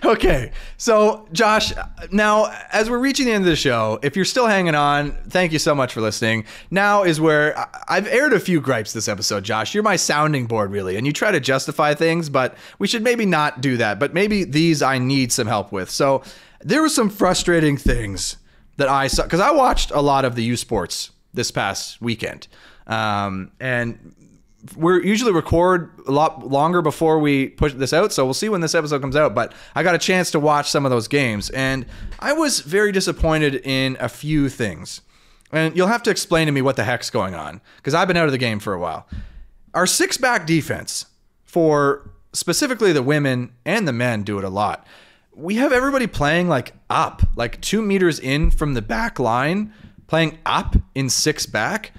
Okay, so Josh, now as we're reaching the end of the show, if you're still hanging on, thank you so much for listening. Now is where I've aired a few gripes this episode, Josh. You're my sounding board, really, and you try to justify things, but we should maybe not do that. But maybe these I need some help with. So there were some frustrating things that I saw, because I watched a lot of the U Sports this past weekend, and we usually record a lot longer before we push this out, so we'll see when this episode comes out, but I got a chance to watch some of those games, and I was very disappointed in a few things. And you'll have to explain to me what the heck's going on, because I've been out of the game for a while. Our six-back defense, for specifically the women and the men do it a lot. We have everybody playing like up, like 2 meters in from the back line, playing up in six-back.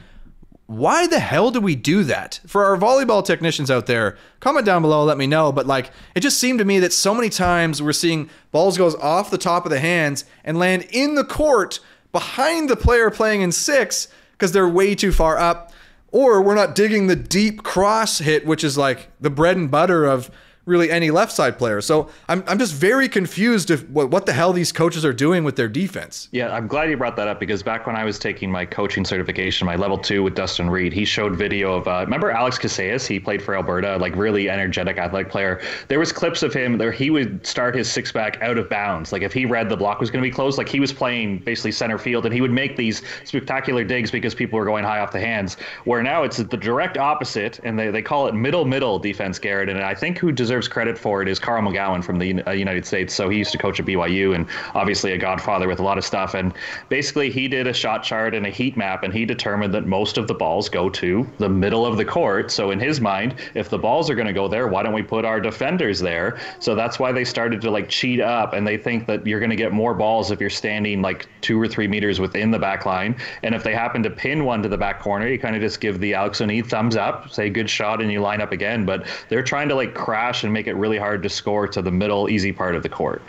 Why the hell do we do that? For our volleyball technicians out there, comment down below, let me know. But like, it just seemed to me that so many times we're seeing balls goes off the top of the hands and land in the court behind the player playing in six because they're way too far up. Or we're not digging the deep cross hit, which is like the bread and butter of really any left side player. So I'm just very confused of what the hell these coaches are doing with their defense.
Yeah, I'm glad you brought that up, because back when I was taking my coaching certification, my level 2 with Dustin Reed, he showed video of, remember Alex Casillas? He played for Alberta, like really energetic athletic player. There was clips of him where he would start his six back out of bounds. Like if he read the block was going to be closed, like he was playing basically center field, and he would make these spectacular digs because people were going high off the hands, where now it's the direct opposite, and they call it middle defense, Garrett. And I think who deserves credit for it is Carl McGowan from the United States. So he used to coach at BYU, and obviously a godfather with a lot of stuff. And basically he did a shot chart and a heat map, and he determined that most of the balls go to the middle of the court. So in his mind, if the balls are going to go there, why don't we put our defenders there? So that's why they started to like cheat up, and they think that you're going to get more balls if you're standing like 2 or 3 meters within the back line. And if they happen to pin one to the back corner, you kind of just give the Alex O'Neill thumbs up, say good shot, and you line up again. But they're trying to like crash and make it really hard to score to the middle, easy part of the court.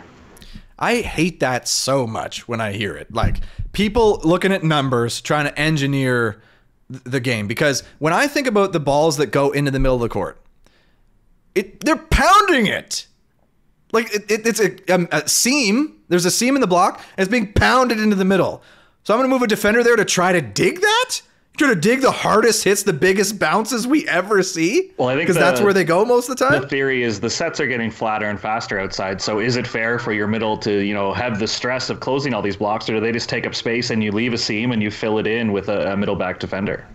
I hate that so much when I hear it. Like people looking at numbers, trying to engineer the game. Because when I think about the balls that go into the middle of the court, they're pounding it. Like it's a seam. There's a seam in the block, and it's being pounded into the middle. So I'm going to move a defender there to try to dig that? Trying to dig the hardest hits, the biggest bounces we ever see?
Well, I think
because that's where they go most of the time.
The theory is the sets are getting flatter and faster outside. So is it fair for your middle to, have the stress of closing all these blocks, or do they just take up space and you leave a seam and you fill it in with a middle back defender?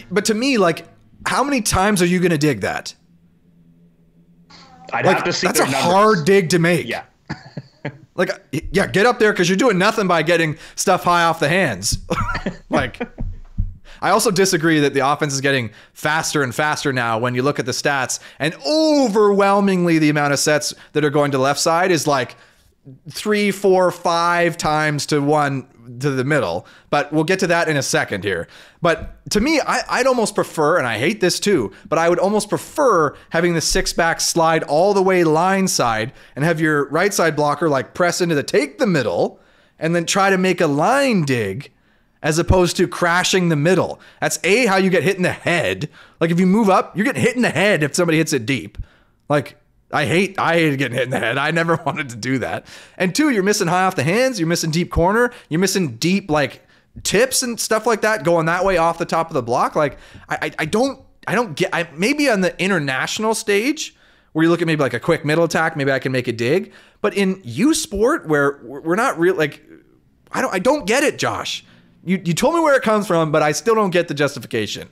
But to me, like, how many times are you going to dig that?
I'd have to see.
That's a hard dig to make.
Yeah.
Like, yeah, get up there because you're doing nothing by getting stuff high off the hands. Like. I also disagree that the offense is getting faster and faster now when you look at the stats, and overwhelmingly the amount of sets that are going to the left side is like 3, 4, 5 times to 1 to the middle. But we'll get to that in a second here. But to me, I'd almost prefer, and I hate this too, but I would almost prefer having the six back slide all the way line side and have your right side blocker like press into take the middle and then try to make a line dig, as opposed to crashing the middle. That's how you get hit in the head. Like if you move up, you're getting hit in the head if somebody hits it deep. Like I hate getting hit in the head. I never wanted to do that. And 2, you're missing high off the hands. You're missing deep corner. You're missing deep like tips and stuff like that going that way off the top of the block. Like I don't get. Maybe on the international stage where you look at maybe like a quick middle attack, maybe I can make a dig. But in U Sport where we're not real, like I don't get it, Josh. You told me where it comes from, but I still don't get the justification.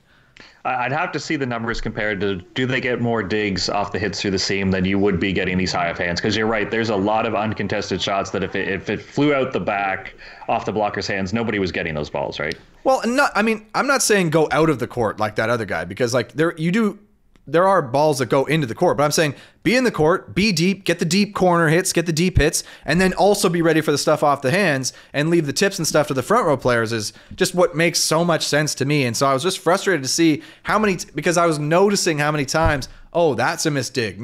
I'd have to see the numbers compared to, do they get more digs off the hits through the seam than you would be getting these high off hands? Because you're right, there's a lot of uncontested shots that if it flew out the back off the blocker's hands, nobody was getting those balls, right?
Well, I mean, I'm not saying go out of the court like that other guy, because like there are balls that go into the court, but I'm saying be in the court, be deep, get the deep corner hits, get the deep hits, and then also be ready for the stuff off the hands and leave the tips and stuff to the front row players is just what makes so much sense to me. And so I was just frustrated to see how many, because I was noticing how many times, oh, that's a missed dig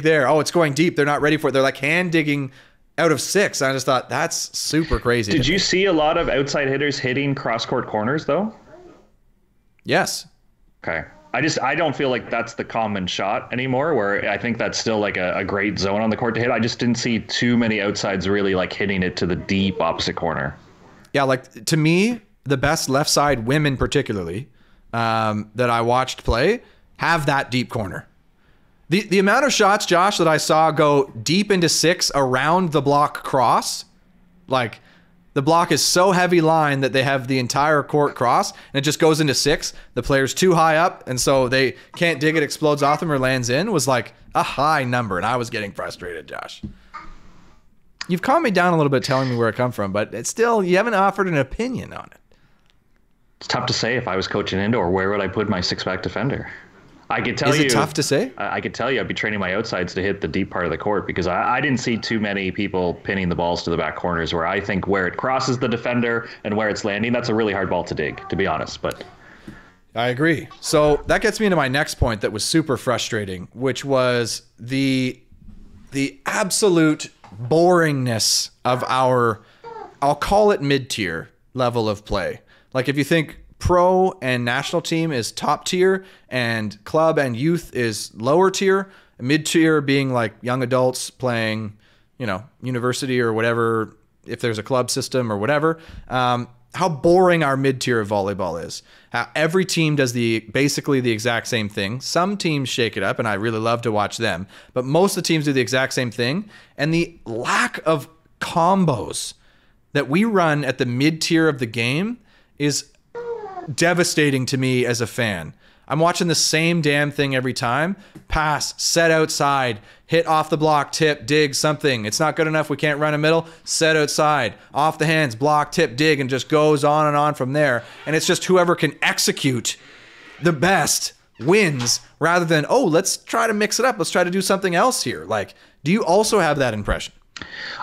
there. Oh, it's going deep. They're not ready for it. They're like hand digging out of 6. And I just thought that's super crazy.
Did you see a lot of outside hitters hitting cross-court corners though?
Yes.
Okay. I don't feel like that's the common shot anymore, where I think that's still like a great zone on the court to hit. I just didn't see too many outsides really like hitting it to the deep opposite corner. Yeah,
like to me, the best left side women particularly that I watched play have that deep corner. The amount of shots, Josh, that I saw go deep into 6 around the block cross, like the block is so heavy line that they have the entire court cross and it just goes into 6. The player's too high up and so they can't dig it, explodes off them or lands in, was like a high number. And I was getting frustrated, Josh. You've calmed me down a little bit telling me where it come from, but it's still, you haven't offered an opinion on it.
It's tough to say. If I was coaching indoor, where would I put my 6-back defender? I could tell you.
Is it tough to say?
I could tell you I'd be training my outsides to hit the deep part of the court, because I didn't see too many people pinning the balls to the back corners, where I think where it crosses the defender and where it's landing, that's a really hard ball to dig, to be honest. But
I agree. So that gets me into my next point that was super frustrating, which was the absolute boringness of our, I'll call it mid-tier level of play. Like if you think pro and national team is top tier and club and youth is lower tier, mid-tier being like young adults playing, university or whatever, if there's a club system or whatever, how boring our mid-tier of volleyball is. How every team does basically the exact same thing. Some teams shake it up and I really love to watch them, but most of the teams do the exact same thing. And the lack of combos that we run at the mid-tier of the game is devastating to me as a fan. I'm watching the same damn thing every time. Pass, set outside, hit off the block, tip, dig, something. It's not good enough. We can't run a middle. Set outside, off the hands, block, tip, dig, and just goes on and on from there. And it's just whoever can execute the best wins, rather than, oh, let's try to mix it up. Let's try to do something else here. Like, do you also have that impression?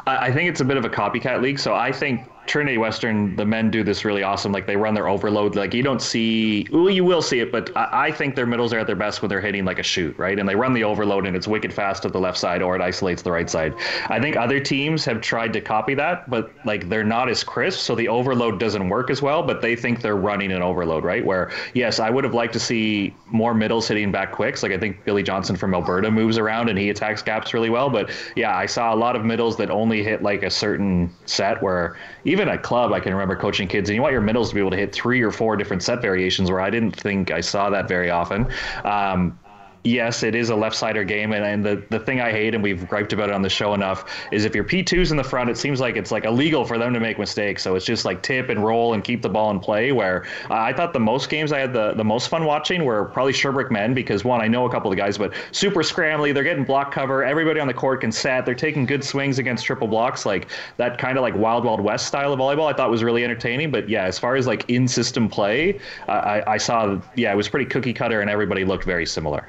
I think it's a bit of a copycat league. So I think Trinity Western, the men do this really awesome. Like they run their overload. Like you don't see, well, you will see it, but I think their middles are at their best when they're hitting like a shoot, right? And they run the overload and it's wicked fast to the left side or it isolates the right side. I think other teams have tried to copy that, but like they're not as crisp. So the overload doesn't work as well, but they think they're running an overload, right? Where, yes, I would have liked to see more middles hitting back quicks. Like I think Billy Johnson from Alberta moves around and he attacks gaps really well. But yeah, I saw a lot of middles that only hit like a certain set, where even at club, I can remember coaching kids, and you want your middles to be able to hit 3 or 4 different set variations, where I didn't think I saw that very often. Yes, it is a left-sider game, and the thing I hate, and we've griped about it on the show enough, is if your P2's in the front, it seems like it's like illegal for them to make mistakes. So it's just like tip and roll and keep the ball in play, where I thought the most games I had the most fun watching were probably Sherbrooke men, because one, I know a couple of the guys, but super scrambly, they're getting block cover, everybody on the court can set, they're taking good swings against triple blocks, like that kind of like Wild Wild West style of volleyball I thought was really entertaining. But yeah, as far as like in-system play, I saw, yeah, it was pretty cookie cutter and everybody looked very similar.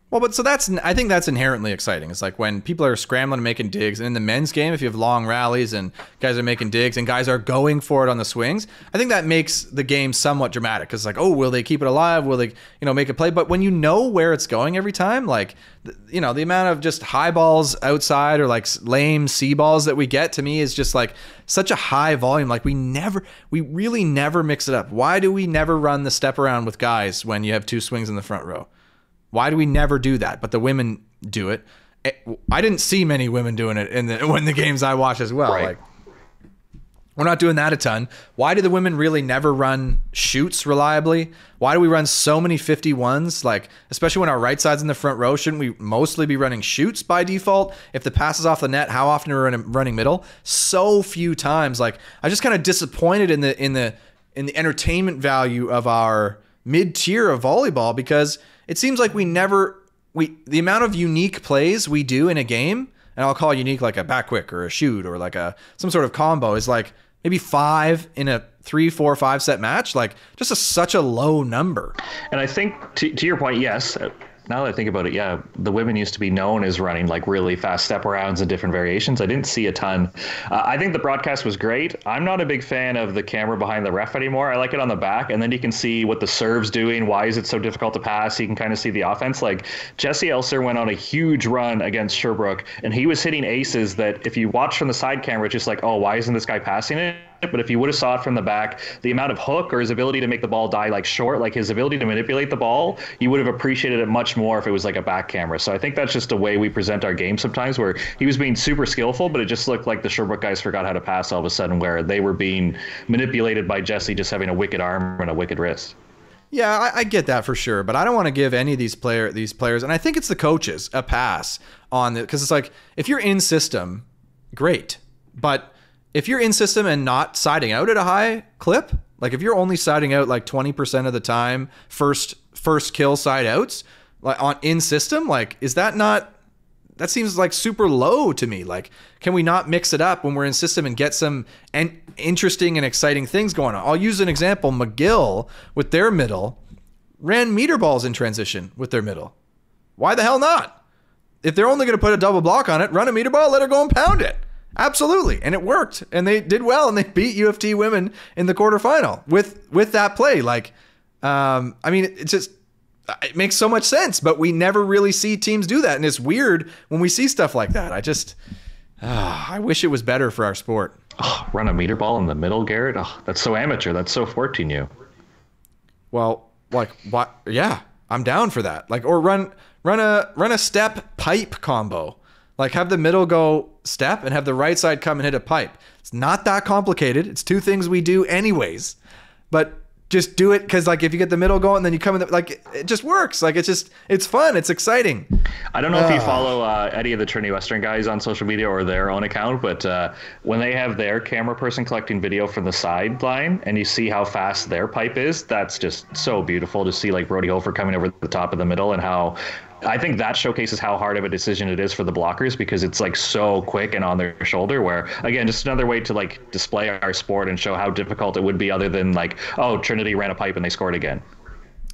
Well, but so I think that's inherently exciting. It's like when people are scrambling and making digs, and in the men's game, if you have long rallies and guys are making digs and guys are going for it on the swings, I think that makes the game somewhat dramatic. Because it's like, oh, will they keep it alive? Will they, make a play? But when you know where it's going every time, like, the amount of just high balls outside or like lame C balls that we get, to me is just like such a high volume. Like we really never mix it up. Why do we never run the step around with guys when you have 2 swings in the front row? Why do we never do that? But the women do it. I didn't see many women doing it when the games I watch as well.
Right.
Like, we're not doing that a ton. Why do the women really never run shoots reliably? Why do we run so many 51s? Like, especially when our right side's in the front row, shouldn't we mostly be running shoots by default? If the pass is off the net, how often are we running middle? So few times. Like, I'm just kind of disappointed in the entertainment value of our mid-tier of volleyball, because it seems like the amount of unique plays we do in a game, and I'll call unique like a back quick or a shoot or like some sort of combo, is like maybe 5 in a 3, 4, 5 set match, like just such a low number.
And I think to your point, yes. Now that I think about it, yeah, the women used to be known as running like really fast step arounds and different variations. I didn't see a ton. I think the broadcast was great. I'm not a big fan of the camera behind the ref anymore. I like it on the back, and then you can see what the serve's doing. Why is it so difficult to pass? You can kind of see the offense. Like Jesse Elser went on a huge run against Sherbrooke, and he was hitting aces that if you watch from the side camera, it's just like, oh, why isn't this guy passing it? But if you would have saw it from the back, the amount of hook or his ability to make the ball die like short, like his ability to manipulate the ball, you would have appreciated it much more if it was like a back camera. So I think that's just a way we present our game sometimes, where he was being super skillful, but it just looked like the Sherbrooke guys forgot how to pass all of a sudden, where they were being manipulated by Jesse just having a wicked arm and a wicked wrist.
Yeah, I get that for sure, but I don't want to give any of these players, and I think it's the coaches, a pass on it, because it's like, if you're in system, great, but if you're in system and not siding out at a high clip, like if you're only siding out like 20% of the time, first kill side outs, like on in system, like that seems like super low to me. Like, can we not mix it up when we're in system and get some interesting and exciting things going on? I'll use an example. McGill with their middle ran meter balls in transition with their middle. Why the hell not? If they're only going to put a double block on it, run a meter ball, let her go and pound it. Absolutely. And it worked, and they did well, and they beat UFT women in the quarterfinal with that play. Like, I mean, it makes so much sense, but we never really see teams do that. And it's weird when we see stuff like that. I wish it was better for our sport.
Oh, run a meter ball in the middle, Garrett. Oh, that's so amateur. That's so 14U.
Well, like, what? Yeah, I'm down for that. Like, or run a step pipe combo. Like, have the middle go step and have the right side come and hit a pipe. It's not that complicated. It's 2 things we do anyways. But just do it, because like if you get the middle going, then you come in, like it just works. Like it's fun. It's exciting.
I don't know if you follow any of the Trinity Western guys on social media or their own account, but when they have their camera person collecting video from the sideline and you see how fast their pipe is, that's just so beautiful to see, like Brody Hofer coming over the top of the middle, and how I think that showcases how hard of a decision it is for the blockers, because it's like so quick and on their shoulder, where again, just another way to like display our sport and show how difficult it would be, other than like, oh, Trinity ran a pipe and they scored again.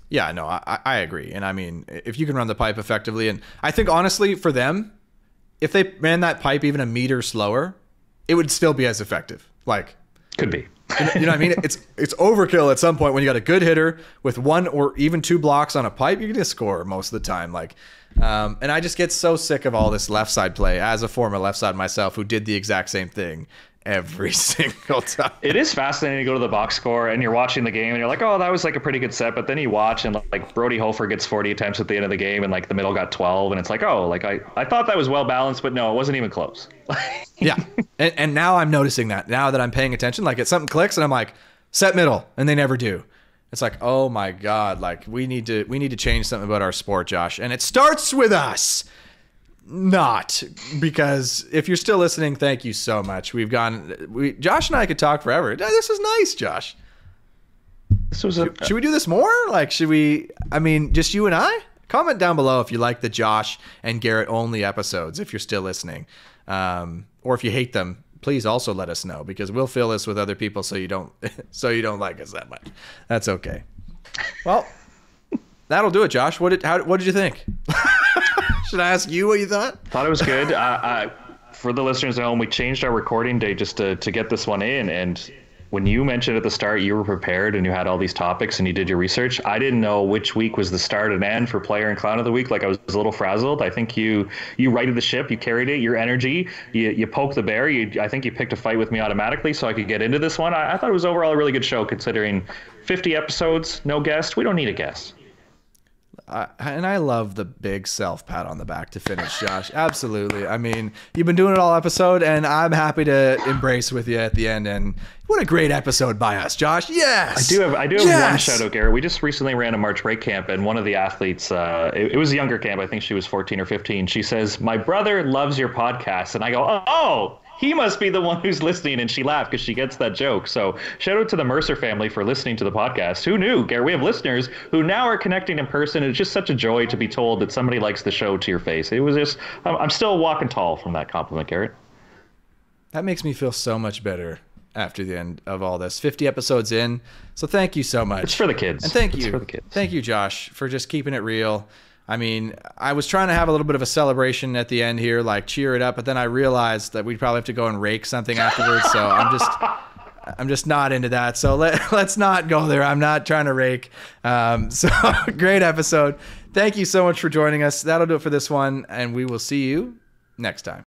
Yeah, no, I agree. And I mean, if you can run the pipe effectively, and I think honestly for them, if they ran that pipe even a meter slower, it would still be as effective. Like,
could be.
You know what I mean? It's overkill at some point when you got a good hitter with 1 or even 2 blocks on a pipe. You're gonna score most of the time. Like, and I just get so sick of all this left side play as a former left side myself, who did the exact same thing every single time.
It is fascinating to go to the box score and you're watching the game and you're like, oh, that was like a pretty good set. But then you watch and like Brody Hofer gets 40 attempts at the end of the game and like the middle got 12. And it's like, oh, like I thought that was well balanced, but no, it wasn't even close.
Yeah. And now I'm noticing that, now that I'm paying attention, like something clicks and I'm like, set middle, and they never do. It's like, oh my God, like we need to change something about our sport, Josh. And it starts with us. Not, because if you're still listening, thank you so much. Josh and I could talk forever. This is nice, Josh. Should we do this more? Like, just you and I? Comment down below if you like the Josh and Garrett only episodes, if you're still listening. Or if you hate them, please also let us know, because we'll fill this with other people so you don't like us that much. That's okay. Well, that'll do it, Josh. What did you think? Should I ask you what you thought?
Thought it was good. For the listeners at home, we changed our recording date just to get this one in. And when you mentioned at the start you were prepared and you had all these topics and you did your research, I didn't know which week was the start and end for player and clown of the week. Like, I was a little frazzled. I think you righted the ship. You carried it. Your energy. You poked the bear. I think you picked a fight with me automatically so I could get into this one. I thought it was overall a really good show, considering 50 episodes, no guest. We don't need a guest.
And I love the big self pat on the back to finish, Josh. Absolutely. I mean, you've been doing it all episode, and I'm happy to embrace with you at the end. And what a great episode by us, Josh. Yes. I do have one shout out, Garrett. We just recently ran a March break camp, and one of the athletes, it was a younger camp. I think she was 14 or 15. She says, "My brother loves your podcast," and I go, "Oh,
he must be the one who's listening, and she laughed because she gets that joke. So shout out to the Mercer family for listening to the podcast. Who knew, Gary? We have listeners who now are connecting in person. It's just such a joy to be told that somebody likes the show to your face. It was just, I'm still walking tall from that compliment, Garrett.
That makes me feel so much better after the end of all this. 50 episodes in, so thank you so much.
It's for the kids.
And thank
It's
you.
for the kids.
Thank you, Josh, for just keeping it real. I mean, I was trying to have a little bit of a celebration at the end here, like cheer it up, but then I realized that we'd probably have to go and rake something afterwards, so I'm just not into that. So let's not go there. I'm not trying to rake. So great episode. Thank you so much for joining us. That'll do it for this one, and we will see you next time.